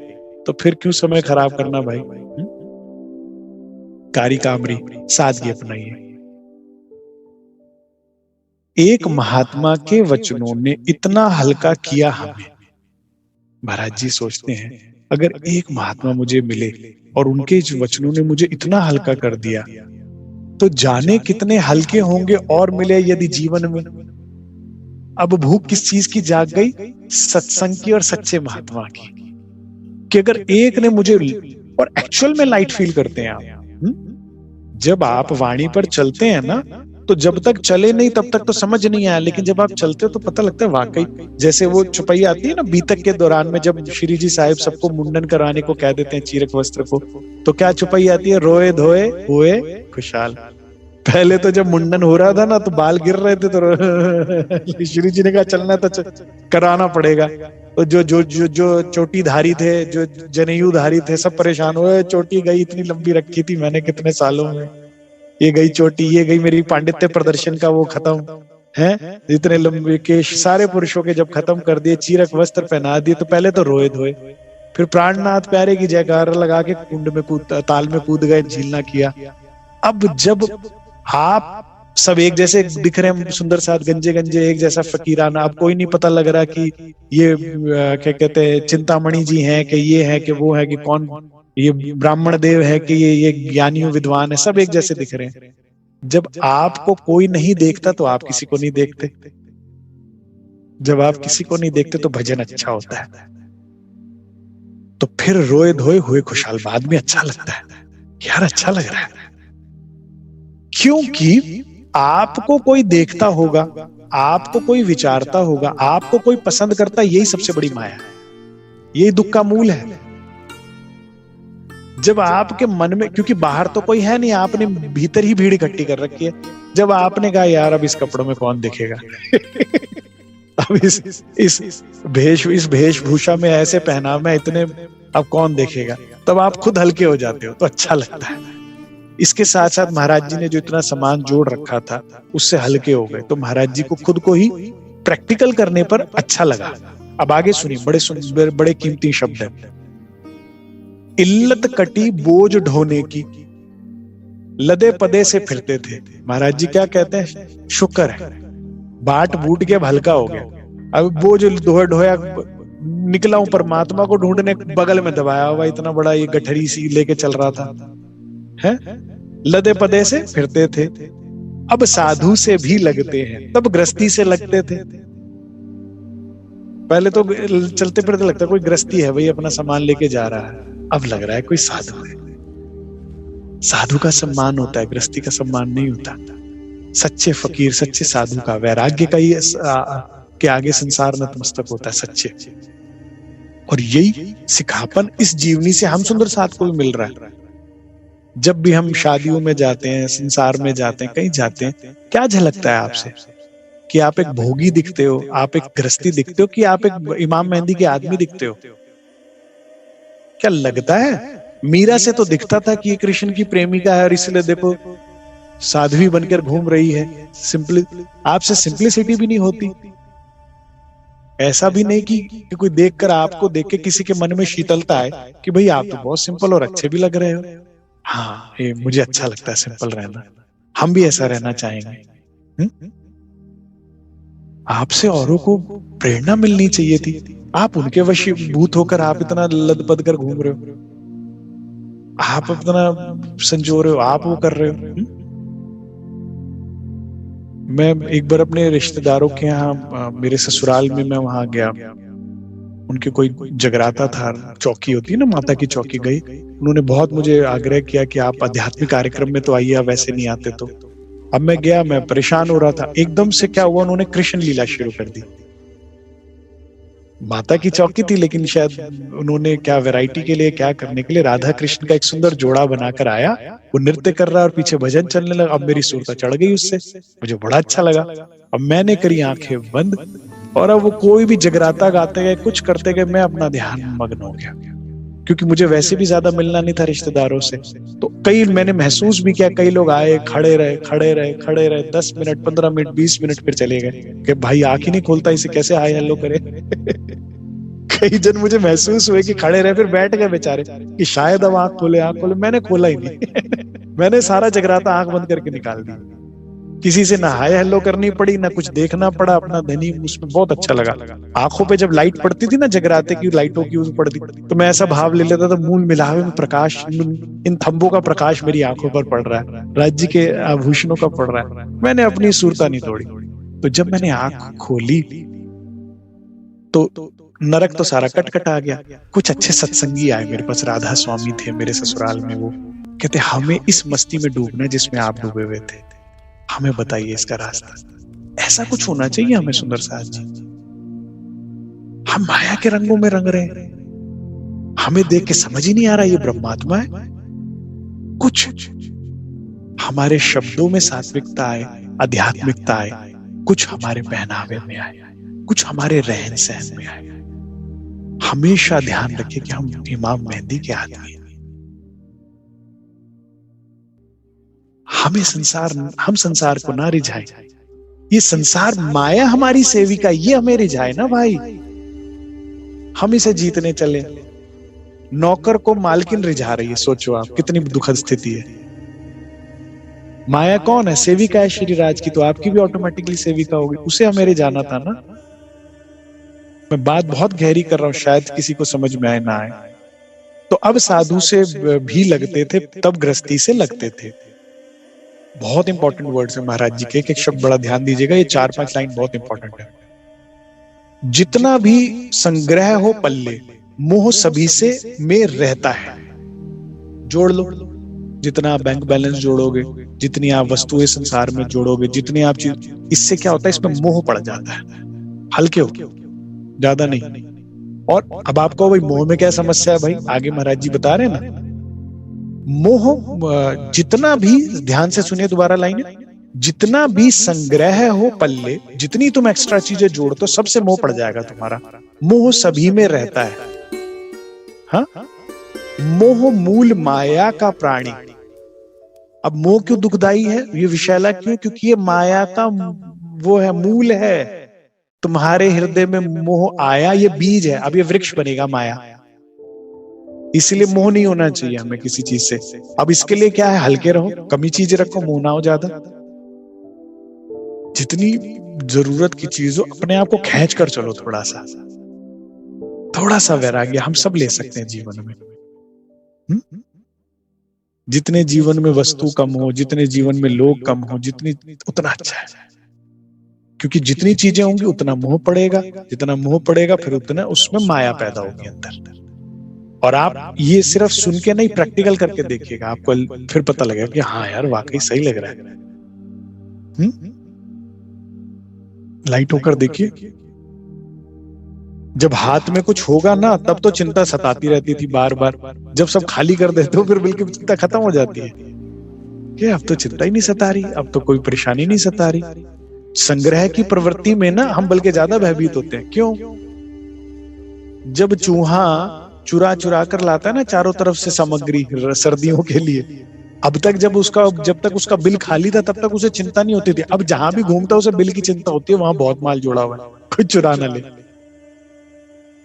तो फिर क्यों समय खराब करना भाई। कारी कामरी, सादगी अपनाइए। एक महात्मा के वचनों ने इतना हल्का किया हमें। महाराज जी सोचते हैं, अगर एक महात्मा मुझे मिले और उनके वचनों ने मुझे इतना हल्का कर दिया, तो जाने कितने हल्के होंगे और मिले यदि जीवन में। अब भूख किस चीज की जाग गई, सत्संग की और सच्चे महात्मा की, कि अगर एक ने मुझे, और एक्चुअल में लाइट फील करते हैं आप, जब आप वाणी पर चलते हैं ना, तो जब तक चले नहीं तब तक तो समझ नहीं आया, लेकिन जब आप चलते हो तो पता लगता है वाकई, जैसे वो चौपाई आती है ना बीतक के दौरान में, जब श्री जी साहिब सबको मुंडन कराने को कह देते हैं चीरक वस्त्र को, तो क्या चौपाई आती है, रोए धोए हुए खुशहाल। पहले तो जब मुंडन हो रहा था ना, तो बाल गिर रहे थे, तो श्री जी ने कहा चलना तो कराना पड़ेगा। तो जो चोटी धारी थे, जो जनेऊ धारी थे, सब परेशान हुए, चोटी गई, इतनी लंबी रखी थी मैंने कितने सालों में, ये गई चोटी, ये गई मेरी पांडित्य प्रदर्शन का वो खत्म है, इतने लंबे केश सारे पुरुषों के जब खत्म कर दिए, चीरक वस्त्र पहना दिए, तो पहले तो रोए धोए, फिर प्राणनाथ प्यारे की जयकार लगा के कुंड में ताल में कूद गए, झीलना किया। अब जब आप सब एक जैसे दिख रहे हैं, सुंदर साथ गंजे गंजे एक जैसा फकीराना, अब कोई नहीं पता लग रहा कि ये क्या कहते हैं चिंतामणि जी हैं, कि ये है कि वो है, कि कौन ये ब्राह्मण देव है, कि ये ज्ञानी विद्वान है, सब एक जैसे दिख रहे हैं। जब आपको कोई नहीं देखता तो आप किसी को नहीं देखते, जब आप किसी को नहीं देखते तो भजन अच्छा होता है, तो फिर रोए धोए हुए खुशहाल बाद में अच्छा लगता है, यार अच्छा लग रहा है, क्योंकि आपको कोई देखता होगा, आपको कोई विचारता होगा, आपको कोई पसंद करता है, यही सबसे बड़ी माया है, यही दुख का मूल है। जब आपके मन में, क्योंकि बाहर तो कोई है नहीं, आपने भीतर ही भीड़ इकट्ठी कर रखी है, जब आपने कहा यार अब इस कपड़ों में कौन देखेगा अब इस वेशभूषा में, ऐसे पहनाव में इतने, अब कौन देखेगा, तब आप खुद हल्के हो जाते हो, तो अच्छा लगता है। इसके साथ साथ महाराज जी ने जो इतना सामान जोड़ रखा था उससे हल्के हो गए, तो महाराज जी को खुद को ही प्रैक्टिकल करने पर अच्छा लगा। अब आगे सुनिए, बड़े सुंदर बड़े कीमती शब्द है। इल्लत कटी बोझ ढोने की, लदे पदे से फिरते थे। महाराज जी क्या कहते हैं, शुक्र है बाट बूट के अब हल्का हो गया। अब बोझ ढोया ढोया निकला हूं परमात्मा को ढूंढने, बगल में दबाया हुआ इतना बड़ा ये गठरी सी लेके चल रहा था, है? लदे पदे से फिरते थे, अब साधु से भी लगते हैं, तब गृहस्थी से लगते थे। पहले तो चलते फिरते लगता कोई गृहस्थी है भाई, अपना सामान लेके जा रहा है, अब लग रहा है कोई साधु है। साधु का सम्मान होता है, गृहस्थी का सम्मान नहीं होता। सच्चे फकीर, सच्चे साधु का, वैराग्य का ही के आगे संसार नतमस्तक होता है, सच्चे। और यही सिखापन इस जीवनी से हम सुंदर साथ को भी मिल रहा है। जब भी हम शादियों में जाते हैं, संसार में जाते हैं, कहीं जाते हैं, क्या झलकता है आपसे? कि आप एक भोगी दिखते हो, आप एक गृहस्थी दिखते हो, कि आप एक इमाम मेहंदी के आदमी दिखते हो? क्या लगता है? मीरा से तो दिखता था कि ये कृष्ण की प्रेमिका है और इसलिए देखो साध्वी बनकर घूम रही है। सिंपली, आपसे सिंप्लिसिटी भी नहीं होती। ऐसा भी नहीं कि कोई देखकर, आपको देख के किसी के मन में शीतलता है कि भाई आप तो बहुत सिंपल और अच्छे भी लग रहे हो। हाँ, ये मुझे अच्छा लगता है सिंपल रहना, हम भी ऐसा रहना चाहेंगे। आपसे औरों को प्रेरणा मिलनी चाहिए थी, आप उनके वशीभूत होकर आप इतना लदपद कर घूम रहे हो, आप इतना संजो रहे हो, आप वो कर रहे हो। मैं एक बार अपने रिश्तेदारों के यहाँ, मेरे ससुराल में मैं वहां गया, उनके कोई जगराता था, चौकी होती है ना माता की चौकी, गई। उन्होंने बहुत मुझे आग्रह किया कि आप आध्यात्मिक कार्यक्रम में तो आइए, आप वैसे नहीं आते तो। अब मैं गया, मैं परेशान हो रहा था। एकदम से क्या हुआ, उन्होंने कृष्ण लीला शुरू कर दी। माता की चौकी थी, लेकिन शायद उन्होंने क्या वैरायटी के लिए, क्या करने के लिए, राधा कृष्ण का एक सुंदर जोड़ा बनाकर आया, वो नृत्य कर रहा और पीछे भजन चलने लगा। अब मेरी सुरता चढ़ गई उससे, मुझे बड़ा अच्छा लगा। अब मैंने करी आंखें बंद, और अब वो कोई भी जगराता गाते गए, कुछ करते गए, मैं अपना ध्यान मग्न हो गया, क्योंकि मुझे वैसे भी ज्यादा मिलना नहीं था रिश्तेदारों से। तो कई मैंने महसूस भी किया, कई लोग आए, खड़े रहे खड़े रहे खड़े रहे, 10 मिनट 15 मिनट 20 मिनट, फिर चले गए कि भाई आंख ही नहीं खोलता, इसे कैसे हाय हेलो करे। कई जन मुझे महसूस हुए कि खड़े रहे, फिर बैठ गए बेचारे कि शायद अब आंख खोले, आंख खोले। मैंने खोला ही नहीं। मैंने सारा जगराता आंख बंद करके निकाल दी। किसी से ना हाय हेलो करनी पड़ी, ना कुछ देखना पड़ा, अपना धनी, उसमें बहुत अच्छा लगा। आंखों पे जब लाइट पड़ती थी ना, जगराते की लाइटों की ऊपर पड़ती, तो मैं ऐसा भाव ले लेता था, मूल मिलावे में प्रकाश, इन थंबों का प्रकाश मेरी आंखों पर पड़ रहा है, राज्य के आभूषणों का पड़ रहा है। मैंने अपनी सुरता नहीं तोड़ी। तो जब मैंने आंख खोली तो नरक तो सारा कटकट आ गया। कुछ अच्छे सत्संगी आए मेरे पास, राधा स्वामी थे मेरे ससुराल में। वो कहते, हमें इस मस्ती में डूबना जिसमें आप डूबे हुए थे, हमें बताइए इसका रास्ता। ऐसा कुछ होना चाहिए हमें सुंदर साथ जी। हम माया के रंगों में रंग रहे हैं, हमें देख के समझ ही नहीं आ रहा ये ब्रह्मात्मा है। कुछ हमारे शब्दों में सात्विकता आए, आध्यात्मिकता आए, कुछ हमारे पहनावे में आए, कुछ हमारे रहन सहन में आए। हमेशा ध्यान रखें कि हम इमाम मेहंदी के आदमी हैं। हम संसार को ना रिझाए। ये संसार माया हमारी सेविका, ये हमें रिझाए ना भाई। हम इसे जीतने चले। नौकर को मालकिन रिझा रही है, सोचो आप कितनी दुखद स्थिति है। माया कौन है? सेविका है श्री राज की, तो आपकी भी ऑटोमेटिकली सेविका होगी। उसे हमें रिझाना था ना। मैं बात बहुत गहरी कर रहा हूं, शायद किसी को समझ में आए ना आए। तो अब साधु से भी लगते थे, तब गृहस्थी से लगते थे। बहुत इंपॉर्टेंट वर्ड्स है महाराज जी के, एक शब्द बड़ा ध्यान दीजिएगा, ये 4-5 लाइन बहुत इंपॉर्टेंट है। जितना भी संग्रह हो पल्ले, मोह सभी से में रहता है। जोड़ लो, जितना आप बैंक बैलेंस जोड़ोगे, जितनी आप वस्तुएं संसार में जोड़ोगे, जितनी आप चीज, इससे क्या होता है, इसमें मोह पड़ जाता है। हल्के हो, ज्यादा नहीं। और अब आपको भाई मोह में क्या समस्या है भाई, आगे महाराज जी बता रहे हैं ना। मोह जितना भी, ध्यान से सुनिए दोबारा लाइन, जितना भी संग्रह हो पल्ले, जितनी तुम एक्स्ट्रा चीजें जोड़ते हो, सबसे मोह पड़ जाएगा तुम्हारा। मोह सभी में रहता है। हाँ, मोह मूल माया का प्राणी। अब मोह क्यों दुखदाई है, ये विषैला क्यों? क्योंकि ये माया का वो है, मूल है। तुम्हारे हृदय में मोह आया, ये बीज है, अब ये वृक्ष बनेगा माया। इसलिए मोह नहीं होना चाहिए हमें किसी चीज से। अब इसके लिए क्या है, हल्के रहो, कमी चीजें रखो, मोह ना हो ज्यादा। जितनी जरूरत की चीज हो अपने आप को खींच कर चलो, थोड़ा सा वैराग्य हम सब ले सकते हैं जीवन में। जितने जीवन में वस्तु कम हो, जितने जीवन में लोग कम हो, जितनी उतना अच्छा है। क्योंकि जितनी चीजें होंगी उतना मोह पड़ेगा, जितना मोह पड़ेगा फिर उतना उसमें माया पैदा होगी अंदर। और आप ये सिर्फ सुन के नहीं, प्रैक्टिकल करके देखिएगा, आपको फिर पता लगेगा कि हाँ यार वाकई सही लग रहा है। लाइट होकर देखिए, जब हाथ में कुछ होगा ना तब तो चिंता सताती रहती थी बार बार, जब सब खाली कर देते हो फिर बिल्कुल चिंता खत्म हो जाती है कि अब तो चिंता ही नहीं सता रही, अब तो कोई परेशानी नहीं सता रही। संग्रह की प्रवृत्ति में ना हम बल्कि ज्यादा भयभीत होते हैं। क्यों? जब चूहा चुरा चुरा कर लाता है ना चारों तरफ से सामग्री सर्दियों के लिए, अब तक जब तक उसका बिल खाली था तब तक उसे चिंता नहीं होती थी। अब जहां भी घूमता उसे बिल की चिंता होती है, वहां बहुत माल जोड़ा हुआ है, कोई चुरा ना ले,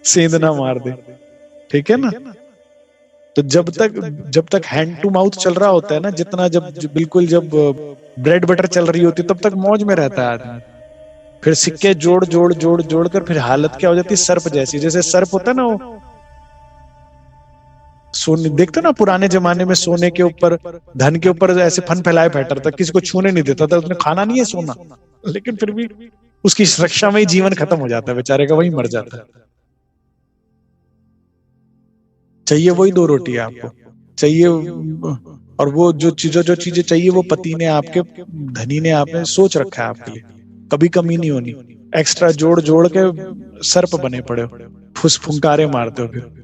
सेंध ना मार दे। ठीक है ना? तो जब तक हैंड टू माउथ चल रहा होता है ना, जितना जब ब्रेड बटर चल रही होती तब तक मौज में रहता है आदमी। फिर सिक्के जोड़ कर फिर हालत क्या हो जाती है, सर्प जैसी। जैसे सर्प होता है ना, वो सोने देखते ना पुराने जमाने में, सोने के ऊपर धन के ऊपर ऐसे फन फैलाए बैठा था, किसी को छूने नहीं देता था, उसने खाना नहीं है सोना, लेकिन फिर भी उसकी सुरक्षा में ही जीवन खत्म हो जाता है बेचारे का, वही मर जाता है। चाहिए वही 2 रोटी आपको चाहिए, और वो जो चीजें चाहिए वो पति ने आपके, धनी ने आपने सोच रखा है आपके लिए, कभी कमी नहीं होनी। एक्स्ट्रा जोड़ के सर्प बने पड़े हो, फुसफुंकारे मारते हो, फिर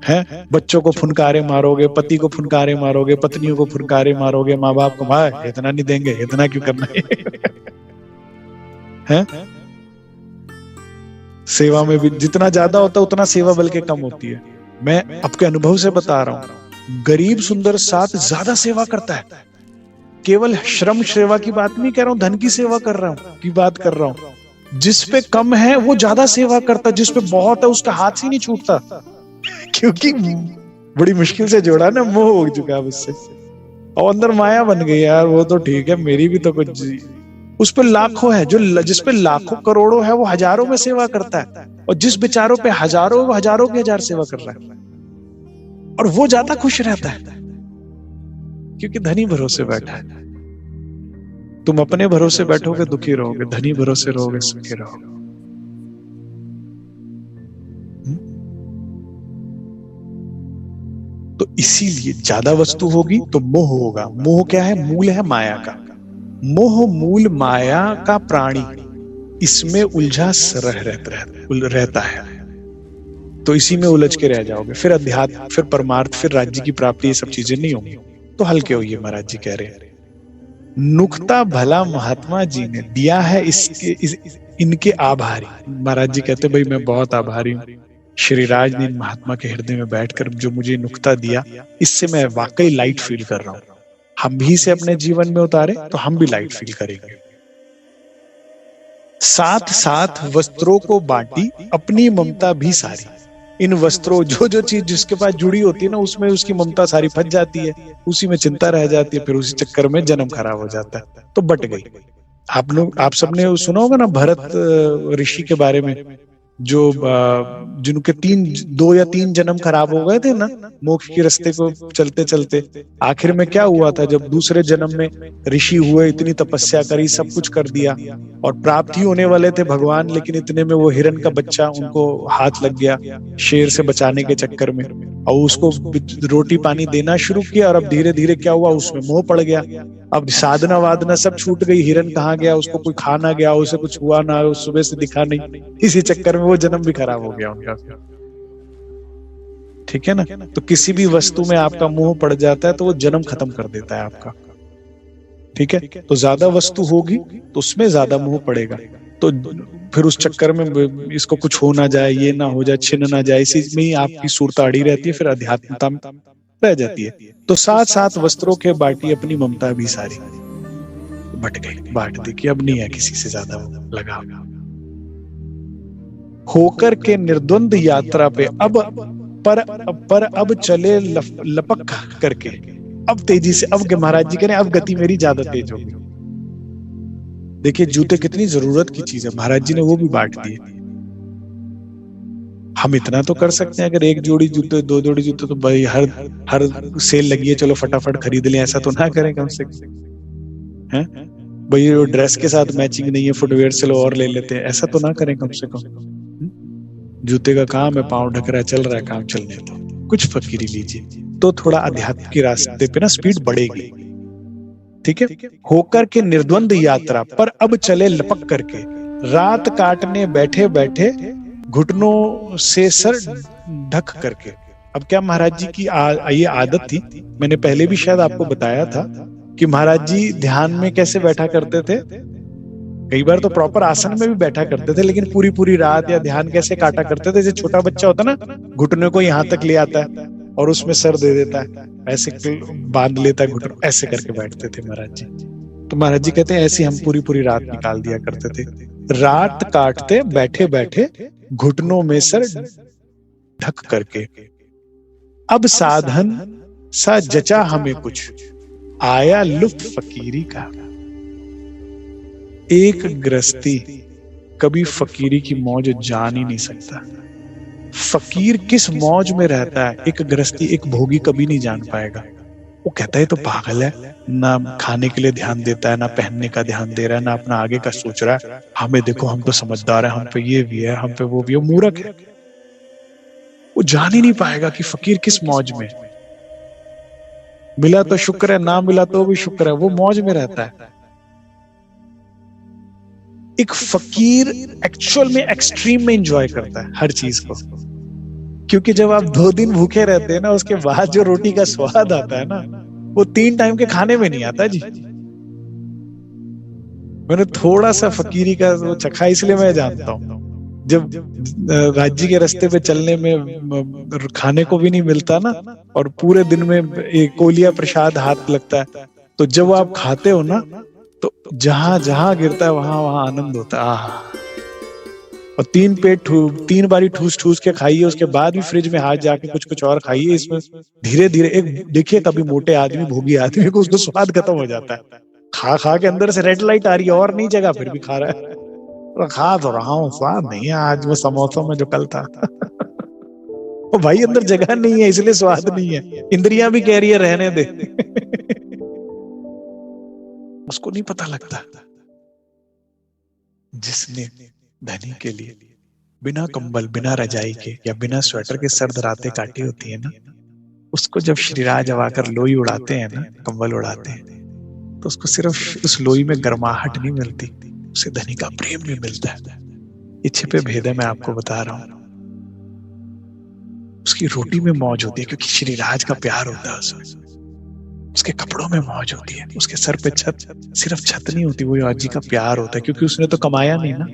है बच्चों को फुनकारे मारोगे, पति को फुनकारे मारोगे, पत्नियों को फुनकारे मारोगे, माँ बाप को, भाई इतना नहीं देंगे, इतना क्यों करना है? सेवा में भी जितना ज्यादा होता है उतना सेवा बल्कि कम होती है। मैं आपके अनुभव से बता रहा हूं, गरीब सुंदर साथ ज्यादा सेवा करता है। केवल श्रम सेवा की बात नहीं कर रहा हूं, धन की सेवा कर रहा हूं की बात कर रहा हूं। जिस पे कम है वो ज्यादा सेवा करता, जिस पे बहुत है उसका हाथ ही नहीं छूटता, क्योंकि बड़ी मुश्किल से जोड़ा ना, मोह हो चुका है उससे, और अंदर माया बन गई यार, वो तो ठीक है मेरी भी तो कुछ। उस पे लाखों है, जो जिस पे लाखों करोड़ों है वो हजारों में सेवा करता है, और जिस बेचारों पे हजारों वो हजारों के हजार सेवा कर रहा है, और वो ज्यादा खुश रहता है क्योंकि धनी भरोसे बैठा है। तुम अपने भरोसे बैठोगे दुखी रहोगे, धनी भरोसे रहोगे सुखी रहोगे। तो इसीलिए ज्यादा वस्तु होगी तो मोह होगा। मोह क्या है? मूल है माया का। मोह मूल माया का प्राणी, इसमें उलझा रहता है, तो इसी में उलझ के रह जाओगे। फिर अध्यात्म, फिर परमार्थ, फिर राज्य की प्राप्ति, ये सब चीजें नहीं होंगी। तो हल्के होइए, महाराज जी कह रहे हैं। नुकता भला महात्मा जी ने दिया है इनके आभारी। महाराज जी कहते भाई मैं बहुत आभारी हूँ, श्रीराज ने महात्मा के हृदय में बैठकर जो मुझे नुकता दिया, इससे मैं वाकई लाइट फील कर रहा हूं। हम भी इसे अपने जीवन में उतारे तो हम भी लाइट फील करेंगे। साथ साथ वस्त्रों को बांटी अपनी ममता भी सारी। इन वस्त्रों, जो चीज जिसके पास जुड़ी होती है ना, उसमें उसकी ममता सारी फंस जाती है, उसी में चिंता रह जाती है, फिर उसी चक्कर में जन्म खराब हो जाता है, तो बट गई। आप सबने सुना होगा ना भरत ऋषि के बारे में, जो जिनके 2 या 3 जन्म खराब हो गए थे ना मोक्ष के रास्ते को चलते चलते। आखिर में क्या हुआ था, जब दूसरे जन्म में ऋषि हुए, इतनी तपस्या करी, सब कुछ कर दिया और प्राप्त ही होने वाले थे भगवान, लेकिन इतने में वो हिरण का बच्चा उनको हाथ लग गया शेर से बचाने के चक्कर में, और उसको रोटी पानी देना शुरू किया, और अब धीरे धीरे क्या हुआ, उसमें मोह पड़ गया। अब साधना वादना सब छूट गई, हिरण कहाँ गया, उसको कोई खा ना गया, उसे कुछ हुआ ना, सुबह से दिखा नहीं, इसी चक्कर में वो जन्म भी खराब हो गया उनका। ठीक है ना? तो किसी भी वस्तु में आपका मोह पड़ जाता है तो वो जन्म खत्म कर देता है आपका। ठीक है? तो ज्यादा वस्तु होगी तो उसमें ज्यादा मोह पड़ेगा, तो फिर उस चक्कर में इसको कुछ हो ना जाए, ये ना हो जाए, छिन ना जाए, इसी में ही आपकी सूरत अड़ी रहती है, फिर अध्यात्मता रह जाती है। तो साथ साथ वस्त्रों के बाटी अपनी ममता भी सारी बट गई, बांट दी कि अब नहीं है किसी से ज्यादा लगाव। होकर के निर्द्वंद यात्रा पे अब पर अब चले लपक करके, अब तेजी से, अब महाराज जी कह रहे हैं अब गति मेरी ज्यादा तेज होगी। देखिए जूते कितनी जरूरत की चीज है, महाराज जी ने वो भी बांट दिए। हम इतना तो कर सकते हैं, अगर एक जोड़ी जूते, दो जोड़ी जूते तो भाई हर सेल लगी है चलो फटाफट खरीद लें, ऐसा तो ना करें कम से कम, है भाई वो ड्रेस के साथ मैचिंग नहीं है फुटवेयर, चलो और ले लेते हैं, ऐसा तो ना करें कम से कम। जूते का काम है, पांव ढक रहा है, चल रहा है काम, चलने दो, कुछ फकीरी लीजिए तो थोड़ा अध्यात्म के रास्ते पे ना स्पीड बढ़ेगी। ठीक है, होकर के निर्द्वंद यात्रा पर अब चले लपक करके, रात काटने बैठे बैठे घुटनों से सर ढक करके। अब क्या महाराज जी की ये आदत थी, मैंने पहले भी शायद आपको बताया था कि महाराज जी ध्यान में कैसे बैठा करते थे। कई बार तो प्रॉपर आसन में भी बैठा करते थे, लेकिन पूरी पूरी रात या ध्यान कैसे काटा करते थे, जैसे छोटा बच्चा होता ना, घुटने को यहाँ तक ले आता है और उसमें सर दे देता है, ऐसे बांध लेता है घुटने, ऐसे करके बैठते थे महाराज जी। तो महाराज जी कहते हैं ऐसे हम पूरी पूरी रात निकाल दिया करते थे। रात काटते बैठे बैठे घुटनों में सर ढक करके, अब साधन सा जचा हमें कुछ, आया लुफ्त फकीरी का। एक गृहस्थी कभी फकीरी की मौज जान ही नहीं सकता। फकीर किस मौज में रहता है, एक गृहस्थी, एक भोगी कभी नहीं जान पाएगा। वो कहता है तो पागल है, ना खाने के लिए ध्यान देता है, ना पहनने का ध्यान दे रहा है, ना अपना आगे का सोच रहा है। हमें देखो, हम तो समझदार है, हम पे ये भी है, हम पे वो भी है। मूर्ख है, वो जान ही नहीं पाएगा कि फकीर किस मौज में। मिला तो शुक्र है, ना मिला तो भी शुक्र है, वो मौज में रहता है। एक फकीर एक्चुअल में एक्सट्रीम में एंजॉय करता है हर चीज को, क्योंकि जब आप 2 दिन भूखे रहते हैं ना, उसके बाद जो रोटी का स्वाद आता है ना, वो 3 टाइम के खाने में नहीं आता जी। मैंने थोड़ा सा फकीरी का वो चखा, इसलिए मैं जानता हूं। जब राज्य के रास्ते पे चलने में खाने को भी नहीं मिलता ना, और पूरे दिन में एक कोलिया प्रसाद हाथ लगता है, तो जब आप खाते हो ना, तो जहां जहां गिरता है वहां वहां आनंद होता है। आहा, और 3 बारी ठूस ठूस के खाइए, उसके बाद भी फ्रिज में हाथ जाके कुछ कुछ और खाइए। इसमें धीरे धीरे एक देखिए, कभी मोटे आदमी, भोगी आदमी को उसको स्वाद खत्म हो जाता है। खा खा के अंदर से रेड लाइट आ रही है और नहीं जगह, फिर भी खा रहा है। तो खा तो रहा हूँ, स्वाद नहीं है आज वो समोसों में जो कल था। वो भाई अंदर जगह नहीं है, इसलिए स्वाद नहीं है। इंद्रियां भी कह रही है रहने दे। उसको नहीं पता लगता। जिसने धनी के लिए बिना कंबल, बिना रजाई के या बिना स्वेटर के सर्द रातें काटी होती है ना, उसको जब श्रीराज आकर लोई उड़ाते हैं ना, कंबल उड़ाते हैं, तो उसको सिर्फ उस लोई में गर्माहट नहीं मिलती, उसे धनी का प्रेम भी मिलता है। ये छिपे भेद है, मैं आपको बता रहा हूं। उसकी रोटी में मौज होती है क्योंकि श्रीराज का प्यार होता है उसमें। उसके कपड़ों में मौज होती है, उसके सर पे छत, सिर्फ छत नहीं होती, वो आज जी का प्यार होता है, क्योंकि उसने तो कमाया नहीं ना।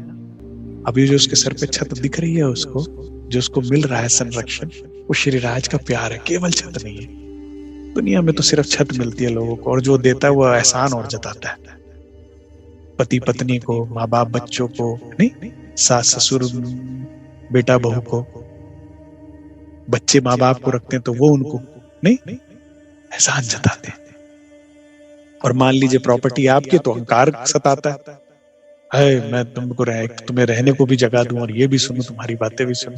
अभी जो उसके सर पे छत दिख रही है उसको, जो उसको मिल रहा है संरक्षण, वो श्रीराज का प्यार है, केवल छत नहीं है। दुनिया में तो सिर्फ छत मिलती है लोगों को, और जो देता है वो एहसान और जताता है। पति पत्नी को, माँ बाप बच्चों को नहीं, सास ससुर बेटा बहू को, बच्चे माँ बाप को रखते हैं तो वो उनको नहीं एहसान जताते हैं। और मान लीजिए प्रॉपर्टी आपकी, तो अहंकार सताता है, मैं तुम्हें रहने को भी जगह दूं और ये भी सुनूं, तुम्हारी बातें भी सुनूं।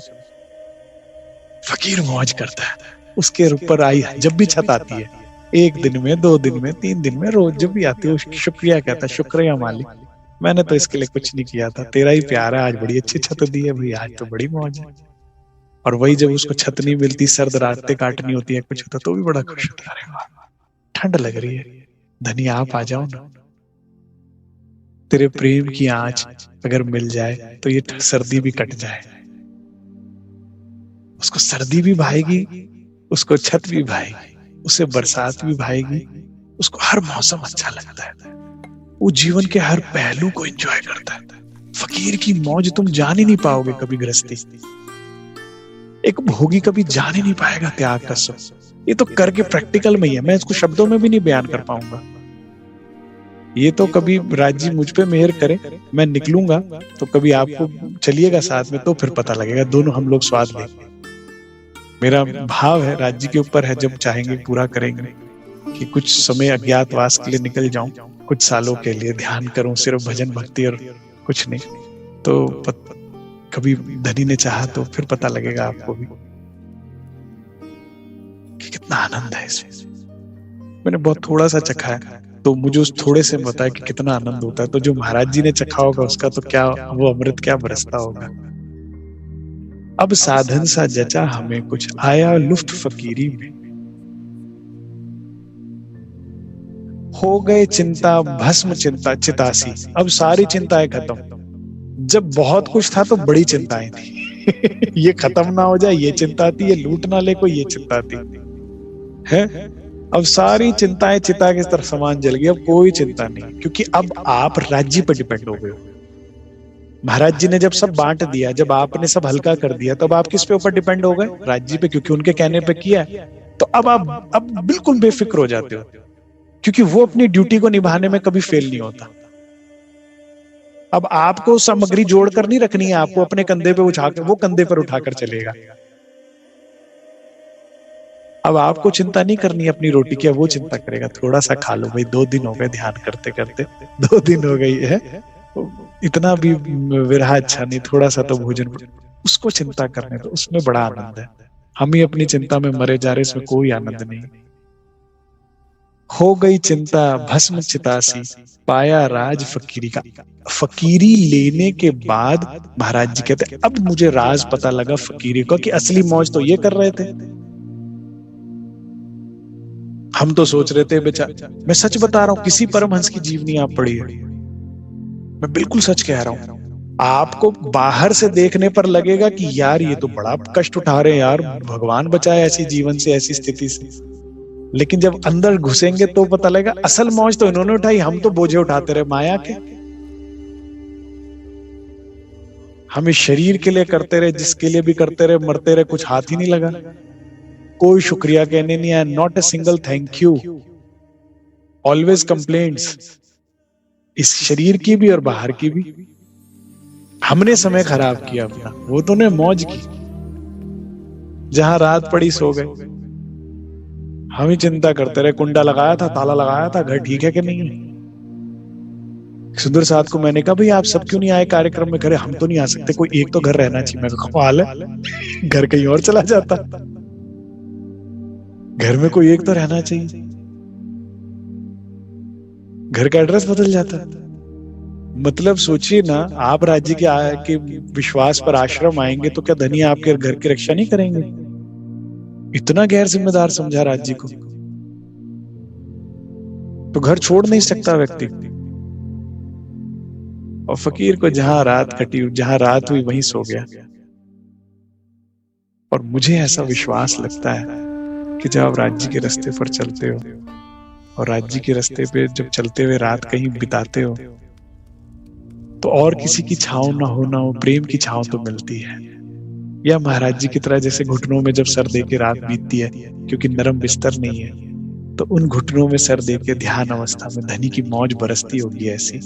फकीर मौज करता है, उसके ऊपर आई जब भी छत आती है, 1 दिन में, 2 दिन में, 3 दिन में, रोज जब भी आती है, शुक्रिया कहता है, शुक्रिया मालिक, मैंने तो इसके लिए कुछ नहीं किया था, तेरा ही प्यार है, आज बड़ी अच्छी छत दी है भाई, आज तो बड़ी मौज है। और वही जब उसको छत नहीं मिलती, सर्द रातें काटनी होती है, कुछ होता तो भी बड़ा खुश होता है, ठंड लग रही है, धनी आप आ जाओ ना, तेरे प्रेम की आंच अगर मिल जाए तो ये सर्दी भी कट जाए। उसको सर्दी भी भाएगी, उसको छत भी भाएगी, उसे बरसात भी भाएगी, उसको हर मौसम अच्छा लगता है, वो जीवन के हर पहलू को एंजॉय करता है। फकीर की मौज तुम जान ही नहीं पाओगे कभी गृहस्थी। एक भोगी कभी जान ही नहीं पाएगा त्याग का सुख। ये तो करके प्रैक्टिकल में ही है, मैं इसको शब्दों में भी नहीं बयान कर पाऊंगा। ये तो कभी राज जी मुझ पे मेहर करे, मैं निकलूंगा तो कभी आपको चलिएगा साथ में, तो फिर पता लगेगा, दोनों हम लोग स्वाद लेंगे। मेरा भाव है राज जी के ऊपर है, जब चाहेंगे पूरा करेंगे, कि कुछ समय अज्ञातवास के लिए निकल जाऊं, कुछ सालों के लिए ध्यान करूं, सिर्फ भजन भक्ति और कुछ नहीं। तो कभी धनी ने चाहा तो फिर पता लगेगा आपको भी कि कितना आनंद है इसमें। मैंने बहुत थोड़ा सा चखा है, तो मुझे उस थोड़े से बताया कि कितना आनंद होता है। तो जो महाराज जी ने चखा होगा उसका तो क्या, वो अमृत क्या बरसता होगा। अब साधन सा जचा हमें कुछ, आया लुफ्त फकीरी में, हो गए चिंता भस्म चिंता चितासी। अब सारी चिंताएं खत्म। जब बहुत कुछ था तो बड़ी चिंताएं थी ये खत्म ना हो जाए ये चिंता थी, ये लूट ना ले कोई ये चिंता थी, है। अब सारी चिंताएं चिता की तरफ समान जल गई, अब कोई चिंता नहीं, क्योंकि अब आप राज्य पर डिपेंड हो गए हो। महाराज जी ने जब सब बांट दिया, जब आपने सब हल्का कर दिया, तब आप किस पे ऊपर डिपेंड हो गए? राज्य पे, क्योंकि उनके कहने पे किया। तो अब आप अब बिल्कुल बेफिक्र हो जाते हो, क्योंकि वो अपनी ड्यूटी को निभाने में कभी फेल नहीं होता। अब आपको सामग्री जोड़कर नहीं रखनी है, आपको अपने कंधे पे उठाकर, वो कंधे पर उठाकर चलेगा। अब आपको चिंता नहीं करनी अपनी रोटी की, वो चिंता करेगा। थोड़ा सा खा लो भाई, 2 दिन हो गए ध्यान करते करते, 2 दिन हो गई है, इतना भी विरहा अच्छा नहीं, थोड़ा सा तो भोजन, उसको चिंता करने दो, उसमें बड़ा आनंद है। हम ही अपनी चिंता में मरे जा रहे, इसमें कोई आनंद नहीं। हो गई चिंता भस्म चितासी, पाया राज फकीरी का। फकीरी लेने के बाद महाराज जी कहते, अब मुझे राज पता लगा फकीरी का, कि असली मौज तो ये कर रहे थे। हम तो सोच रहे थे बेचारा, मैं सच बता रहा हूं, किसी परमहंस की जीवनी आप पढ़ी है, मैं बिल्कुल सच कह रहा हूं। आपको बाहर से देखने पर लगेगा कि यार ये तो बड़ा कष्ट उठा रहे हैं यार, भगवान बचाए ऐसी जीवन से, ऐसी स्थिति से। लेकिन जब अंदर घुसेंगे तो पता लगेगा असल मौज तो इन्होंने उठाई, हम तो बोझे उठाते रहे माया के। हम इस शरीर के लिए करते रहे, जिसके लिए भी करते रहे, मरते रहे, कुछ हाथ ही नहीं लगा। कोई शुक्रिया कहने नहीं आया, not a single thank you, always complaints, इस शरीर की भी और बाहर की भी। हमने समय खराब किया अपना, वो तो ने मौज की, जहां रात पड़ी सो गए। हम ही चिंता करते रहे, कुंडा लगाया था, ताला लगाया था, घर ठीक है कि नहीं। सुंदर साथ को मैंने कहा भाई आप सब क्यों नहीं आए कार्यक्रम में? करे हम तो नहीं आ सकते, कोई एक तो घर रहना चाहिए। मैं कमाल है, घर कहीं और चला जाता, घर में कोई एक तो रहना चाहिए, घर का एड्रेस बदल जाता। मतलब सोचिए ना, आप राज्य के विश्वास पर आश्रम आएंगे तो क्या धनी आपके घर की रक्षा नहीं करेंगे? इतना गैर जिम्मेदार समझा राज्य को, तो घर छोड़ नहीं सकता व्यक्ति। और फकीर को जहां रात कटी, जहां रात हुई वहीं सो गया। और मुझे ऐसा विश्वास लगता है कि जब आप राज्य के रास्ते पर चलते हो, और राज्य के रास्ते पे जब चलते हुए रात कहीं बिताते हो, तो और किसी की छांव ना हो, प्रेम की छांव तो मिलती है। या महाराज जी की तरह जैसे घुटनों में जब सर दे के रात बीतती है, क्योंकि नरम बिस्तर नहीं है, तो उन घुटनों में सर दे के ध्यान अवस्था में धनी की मौज बरसती होगी ऐसी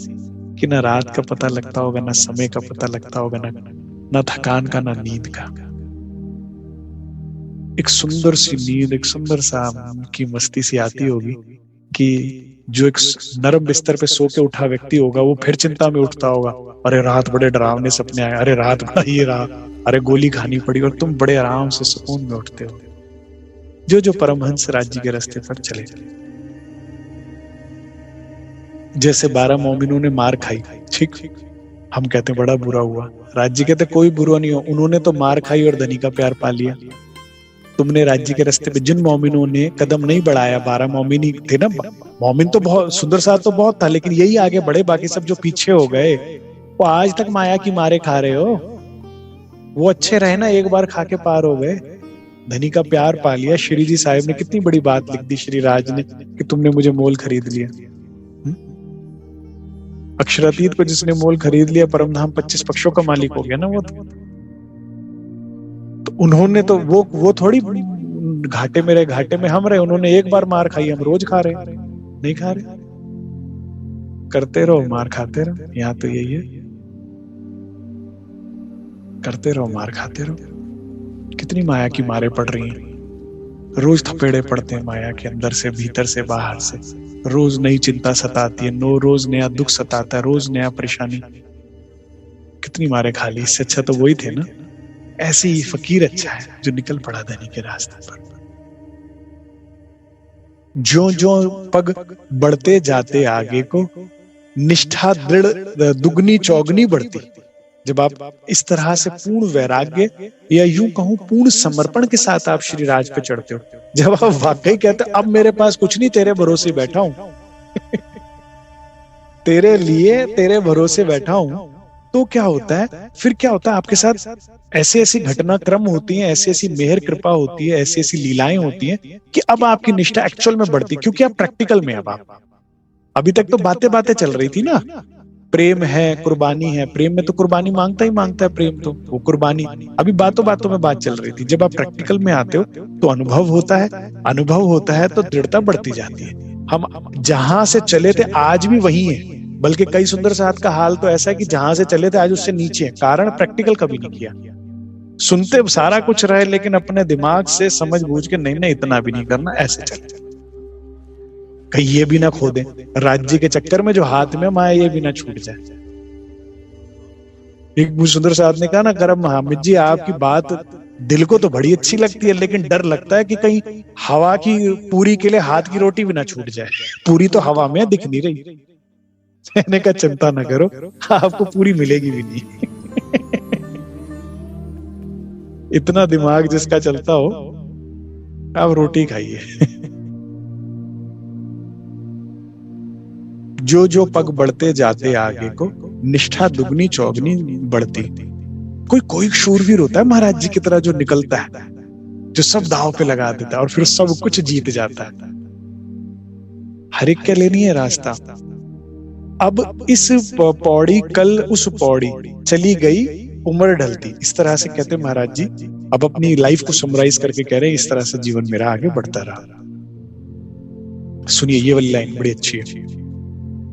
कि ना रात का पता लगता होगा, ना समय का पता लगता होगा, ना थकान का, ना नींद का। एक सुंदर सी नींद, एक सुंदर सा की मस्ती सी आती होगी कि जो एक नरम बिस्तर पे सो के उठा व्यक्ति होगा, वो फिर चिंता में उठता होगा, अरे रात बड़े डरावने सपने आए, अरे रात बड़ा ये रहा, अरे गोली खानी पड़ी, और तुम बड़े आराम से सुकून में उठते हो। जो परमहंस राज्य के रास्ते पर चले, जैसे 12 मोमिनों ने मार खाई, ठीक, हम कहते बड़ा बुरा हुआ, राज्य कहते कोई बुरा नहीं हो, उन्होंने तो मार खाई और धनी का प्यार पा लिया। तुमने राज्य के रास्ते पे जिन मोमिनों ने कदम नहीं बढ़ाया, 12 मोमिन ही थे ना, मोमिन तो बहुत सुंदर साथ तो बहुत था, लेकिन यही आगे बढ़े, बाकी सब जो पीछे हो गए वो आज तक माया की मारे खा रहे हो। वो अच्छे रहे ना, एक बार खा के पार हो गए, धनी का प्यार पा लिया। श्री जी साहिब ने कितनी बड़ी बात लिख दी, श्री राज ने, कि तुमने मुझे मोल खरीद लिया। अक्षरातीत को जिसने मोल खरीद लिया, परमधाम 25 पक्षों का मालिक हो गया ना वो तो उन्होंने तो वो थोड़ी घाटे में रहे, घाटे में हम रहे। उन्होंने एक बार मार खाई, हम रोज खा रहे, नहीं खा रहे। करते रहो मार खाते रहो, यहाँ तो यही है, करते रहो मार खाते रहो। कितनी माया की मारे पड़ रही हैं, रोज थपेड़े पड़ते हैं माया के, अंदर से भीतर से बाहर से। रोज नई चिंता सताती है, रोज नया दुख सताता है, रोज नया परेशानी। कितनी मारे खा ली, इससे अच्छा तो वही थे ना। ऐसे ही फकीर अच्छा है जो निकल पड़ा धनी के रास्ते पर। जो जो पग बढ़ते जाते आगे को, निष्ठा दृढ़ दुगनी चौगनी बढ़ती। जब आप इस तरह से पूर्ण वैराग्य या यूं कहूं पूर्ण समर्पण के साथ आप श्री राज पे चढ़ते हो, जब आप वाकई कहते अब मेरे पास कुछ नहीं, तेरे भरोसे बैठा हूं तेरे लिए तेरे भरोसे बैठा हूं, तो क्या होता है फिर? क्या होता है आपके साथ? ऐसी ऐसी घटनाक्रम होती हैं, ऐसी ऐसी मेहर कृपा होती है, ऐसी ऐसी लीलाएं होती हैं कि अब आपकी निष्ठा एक्चुअल में बढ़ती, क्योंकि आप प्रैक्टिकल में। अब आप, अभी तक तो बातें बातें चल रही थी ना, प्रेम है, कुर्बानी है। प्रेम में तो कुर्बानी मांगता ही मांगता है प्रेम, तो वो कुर्बानी अभी बातों बातों में बात चल रही थी। जब आप प्रैक्टिकल में आते हो तो अनुभव होता है, अनुभव होता है तो दृढ़ता बढ़ती जाती है। हम जहां से चले थे आज भी वही है, बल्कि कई सुंदर साथ का हाल तो ऐसा है कि जहां से चले थे आज उससे नीचे है। कारण प्रैक्टिकल कभी नहीं किया, सुनते सारा कुछ रहे लेकिन अपने दिमाग से समझ बूझ के नहीं इतना भी नहीं करना, ऐसे चले। कहीं ये भी ना खो दें राज्य के चक्कर में जो हाथ में माया, ये भी ना छूट जाए। एक सुंदर साहब ने कहा ना, करम हामिद जी आपकी बात दिल को तो बड़ी अच्छी लगती है, लेकिन डर लगता है कि कहीं हवा की पूरी के लिए हाथ की रोटी भी ना छूट जाए। पूरी तो हवा में दिख नहीं रही। मैंने कहा चिंता ना करो, आपको पूरी मिलेगी भी नहीं इतना दिमाग जिसका चलता हो, आप रोटी खाइए जो जो पग बढ़ते जाते आगे को, निष्ठा दुगनी चौगनी बढ़ती। कोई शूरवीर होता है महाराज जी की तरह जो निकलता है, जो सब दांव पे लगा देता है और फिर सब कुछ जीत जाता है। हर एक के लिए नहीं है रास्ता। अब इस पौड़ी कल उस पौड़ी, चली गई उम्र ढलती। इस तरह से कहते महाराज जी, अब अपनी लाइफ को समराइज करके कह रहे हैं, इस तरह से जीवन मेरा आगे बढ़ता रहा। सुनिए ये वाली लाइन बड़ी अच्छी है।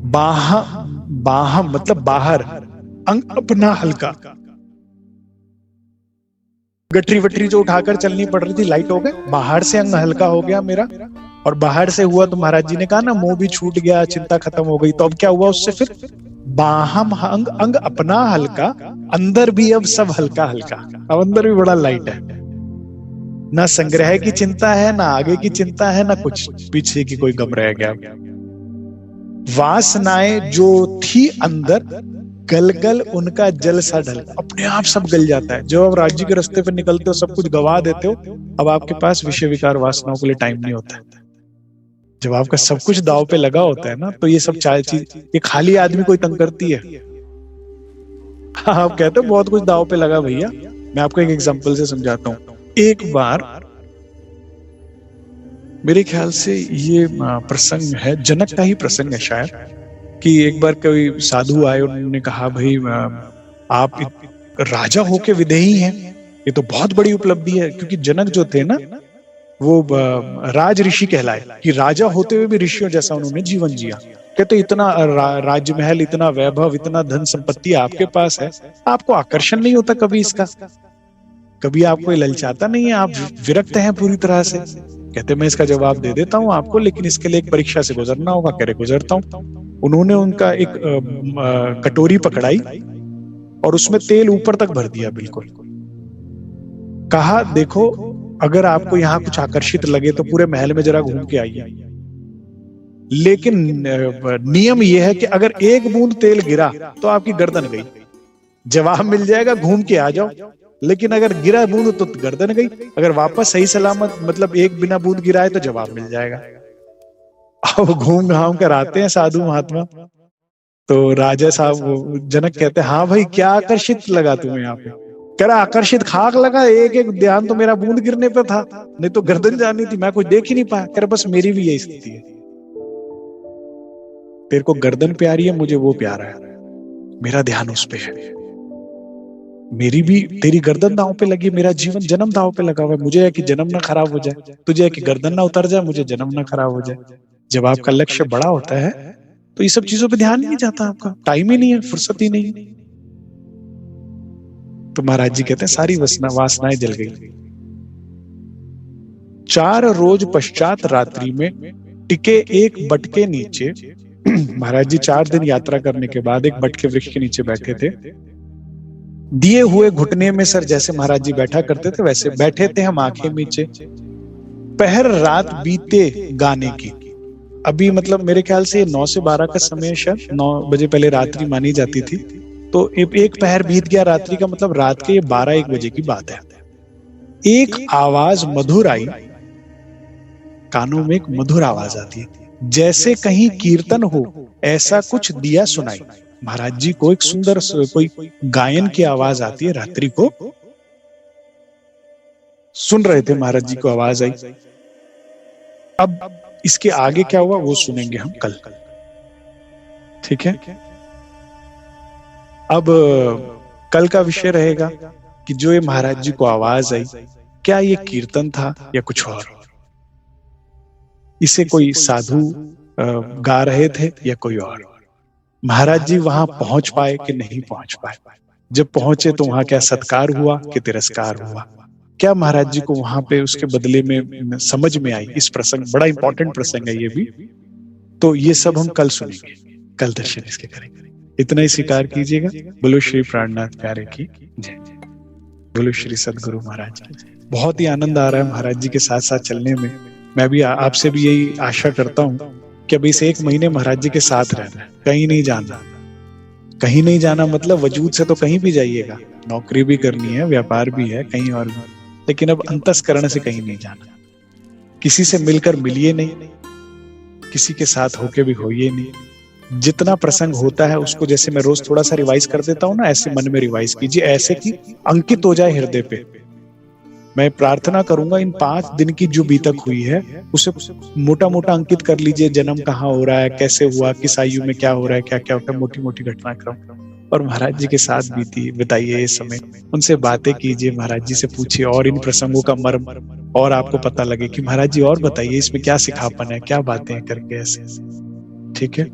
बाह मतलब बाहर, अंग अपना हल्का। गठरी वटरी जो उठाकर चलनी पड़ रही थी, लाइट हो गए, बाहर से अंग हल्का हो गया मेरा। और बाहर से हुआ तो महाराज जी ने कहा ना, मोह भी छूट गया, चिंता खत्म हो गई। तो अब क्या हुआ उससे? फिर बाहम अंग अपना हल्का, अंदर भी अब सब हल्का हल्का। अब अंदर भी बड़ा लाइट है, ना संग्रह की चिंता है, ना आगे की चिंता है, ना कुछ पीछे की कोई गम रह गया। वासनाएं जो थी अंदर, गल उनका जल सा ढल, अपने आप सब गल जाता है। जब आप राज्य के रास्ते पर निकलते हो, सब कुछ गवा देते हो, अब आपके पास विषय विकार वासनाओं के लिए टाइम नहीं होता है। जब आपका सब कुछ दाव पे लगा होता है ना, तो ये सब चार चीज, ये खाली आदमी कोई तंग करती है। आप कहते हो बहुत कुछ दाव पे लगा भैया। मैं आपको एक एग्जांपल से समझाता हूँ। एक बार मेरे ख्याल से ये प्रसंग है, जनक का ही प्रसंग है शायद, कि एक बार कोई साधु आए, उन्होंने कहा भाई आप राजा होके विदेही हैं, ये तो बहुत बड़ी उपलब्धि है। क्योंकि जनक जो थे ना, वो राज ऋषि कहलाए, कि राजा होते हुए भी ऋषियों जैसा उन्होंने जीवन जिया। कहते इतना राजमहल, इतना वैभव, इतना धन संपत्ति आपके पास है, आपको आकर्षण नहीं होता कभी इसका? कभी आपको ललचाता नहीं है? आप विरक्त हैं पूरी तरह से? कहते मैं इसका जवाब दे देता हूं आपको, लेकिन इसके लिए एक परीक्षा से गुजरना होगा। कह रहे गुजरता हूं। उन्होंने उनका एक कटोरी पकड़ाई और उसमें तेल ऊपर तक भर दिया बिल्कुल। कहा देखो, अगर आपको यहाँ कुछ आकर्षित लगे तो पूरे महल में जरा घूम के आइए, लेकिन नियम यह है कि अगर एक बूंद तेल गिरा तो आपकी गर्दन गई। जवाब मिल जाएगा, घूम के आ जाओ, लेकिन अगर गिरा बूंद तो गर्दन गई। अगर वापस सही सलामत, मतलब एक बिना बूंद गिराए, तो जवाब मिल जाएगा। अब घूम घाम कर आते हैं साधु महात्मा, तो राजा साहब, जनक कहते हैं हाँ भाई, क्या आकर्षित लगा तुम्हें यहाँ पे? कह रहा आकर्षित खाक लगा, एक एक ध्यान तो मेरा बूंद गिरने पे था, नहीं तो गर्दन जानी थी, मैं कुछ देख ही नहीं पाया। कह रहा बस मेरी भी यही स्थिति है। तेरे को गर्दन प्यारी है, मुझे वो प्यारा है, मेरा ध्यान उस पे है। मेरी भी तेरी गर्दन दांव पे लगी, मेरा जीवन जन्म दांव पे लगा हुआ है। मुझे है कि जन्म ना खराब हो जाए, तुझे है कि गर्दन ना उतर जाए, मुझे जन्म ना खराब हो जाए। जब आपका लक्ष्य बड़ा होता है तो ये सब चीजों पे ध्यान ही नहीं जाता, आपका टाइम ही नहीं है, फुर्सत ही नहीं। तो महाराज जी कहते हैं सारी वासनाएं जल गई। 4 रोज पश्चात रात्रि में टिके एक बट के नीचे, महाराज जी 4 दिन यात्रा करने के बाद एक बट के वृक्ष के नीचे बैठे थे। दिए हुए घुटने में सर, जैसे महाराज जी बैठा करते थे वैसे बैठे थे हम, आंखें मीचे। पहर रात बीते गाने की। अभी मतलब मेरे ख्याल से 9 से 12 का समय, शायद 9 बजे पहले रात्रि मानी जाती थी। तो एक पहर बीत गया रात्रि का, मतलब रात के 12-1 बजे की बात है। एक आवाज मधुर आई, कानों में एक मधुर आवाज आती है, जैसे कहीं कीर्तन हो, ऐसा कुछ दिया सुनाई। महाराज जी को एक सुंदर कोई गायन की आवाज आती है रात्रि को, सुन रहे थे महाराज जी को आवाज आई। अब इसके आगे क्या हुआ वो सुनेंगे हम कल, ठीक है। अब कल का विषय रहेगा कि जो ये महाराज जी को आवाज आई, क्या ये कीर्तन था या कुछ और, इसे कोई साधु गा रहे थे या कोई और। महाराज जी वहां पहुंच पाए कि नहीं पहुंच पाए, जब पहुंचे तो वहां क्या सत्कार हुआ कि तिरस्कार हुआ, क्या महाराज जी को वहां पे उसके बदले में समझ में आई। इस प्रसंग, बड़ा इंपॉर्टेंट प्रसंग है ये भी, तो ये सब हम कल सुनेंगे, कल दर्शन इसके करेंगे। इतना ही स्वीकार कीजिएगा। बोलो श्री प्राणनाथ प्यारे की जय, बोलो श्री सदगुरु महाराज की। बहुत ही आनंद आ रहा है महाराज जी के साथ साथ चलने में। मैं भी आपसे भी यही आशा करता हूं कि अभी इस 1 महीने महाराज जी के साथ रहना, कहीं नहीं जाना। कहीं नहीं जाना मतलब वजूद से तो कहीं भी जाइएगा, नौकरी भी करनी है, व्यापार भी है, कहीं और भी, लेकिन अब अंतस्करण से कहीं नहीं जाना। किसी से मिलकर मिलिए नहीं, किसी के साथ होके भी होइए नहीं। जितना प्रसंग होता है उसको जैसे मैं रोज थोड़ा सा रिवाइज कर देता हूं ना, ऐसे मन में रिवाइज कीजिए, ऐसे कि अंकित हो जाए हृदय पे। मैं प्रार्थना करूंगा इन 5 दिन की जो बीतक हुई है उसे मोटा मोटा अंकित कर लीजिए। जन्म कहाँ हो रहा है, कैसे हुआ, किस आयु में क्या हो रहा है, क्या क्या होता है, मोटी मोटी घटनाक्रम, और महाराज जी के साथ बिताइए ये समय। उनसे बातें कीजिए, महाराज जी से पूछिए, और इन प्रसंगों का मर्म और आपको पता लगे कि महाराज जी और बताइए इसमें क्या सिखापन है, क्या बातें हैं करके, ऐसे, ठीक है।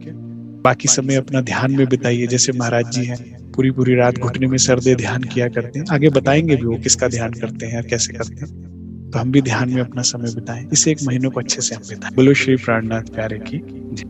बाकी समय अपना ध्यान में बिताइए, जैसे महाराज जी हैं पूरी पूरी रात घुटने में सर दे ध्यान किया करते हैं। आगे बताएंगे भी वो किसका ध्यान करते हैं, कैसे करते हैं। तो हम भी ध्यान में अपना समय बिताएं, इस 1 महीने को अच्छे से हम बिताएं। बोलो श्री प्राणनाथ प्यारे की जय।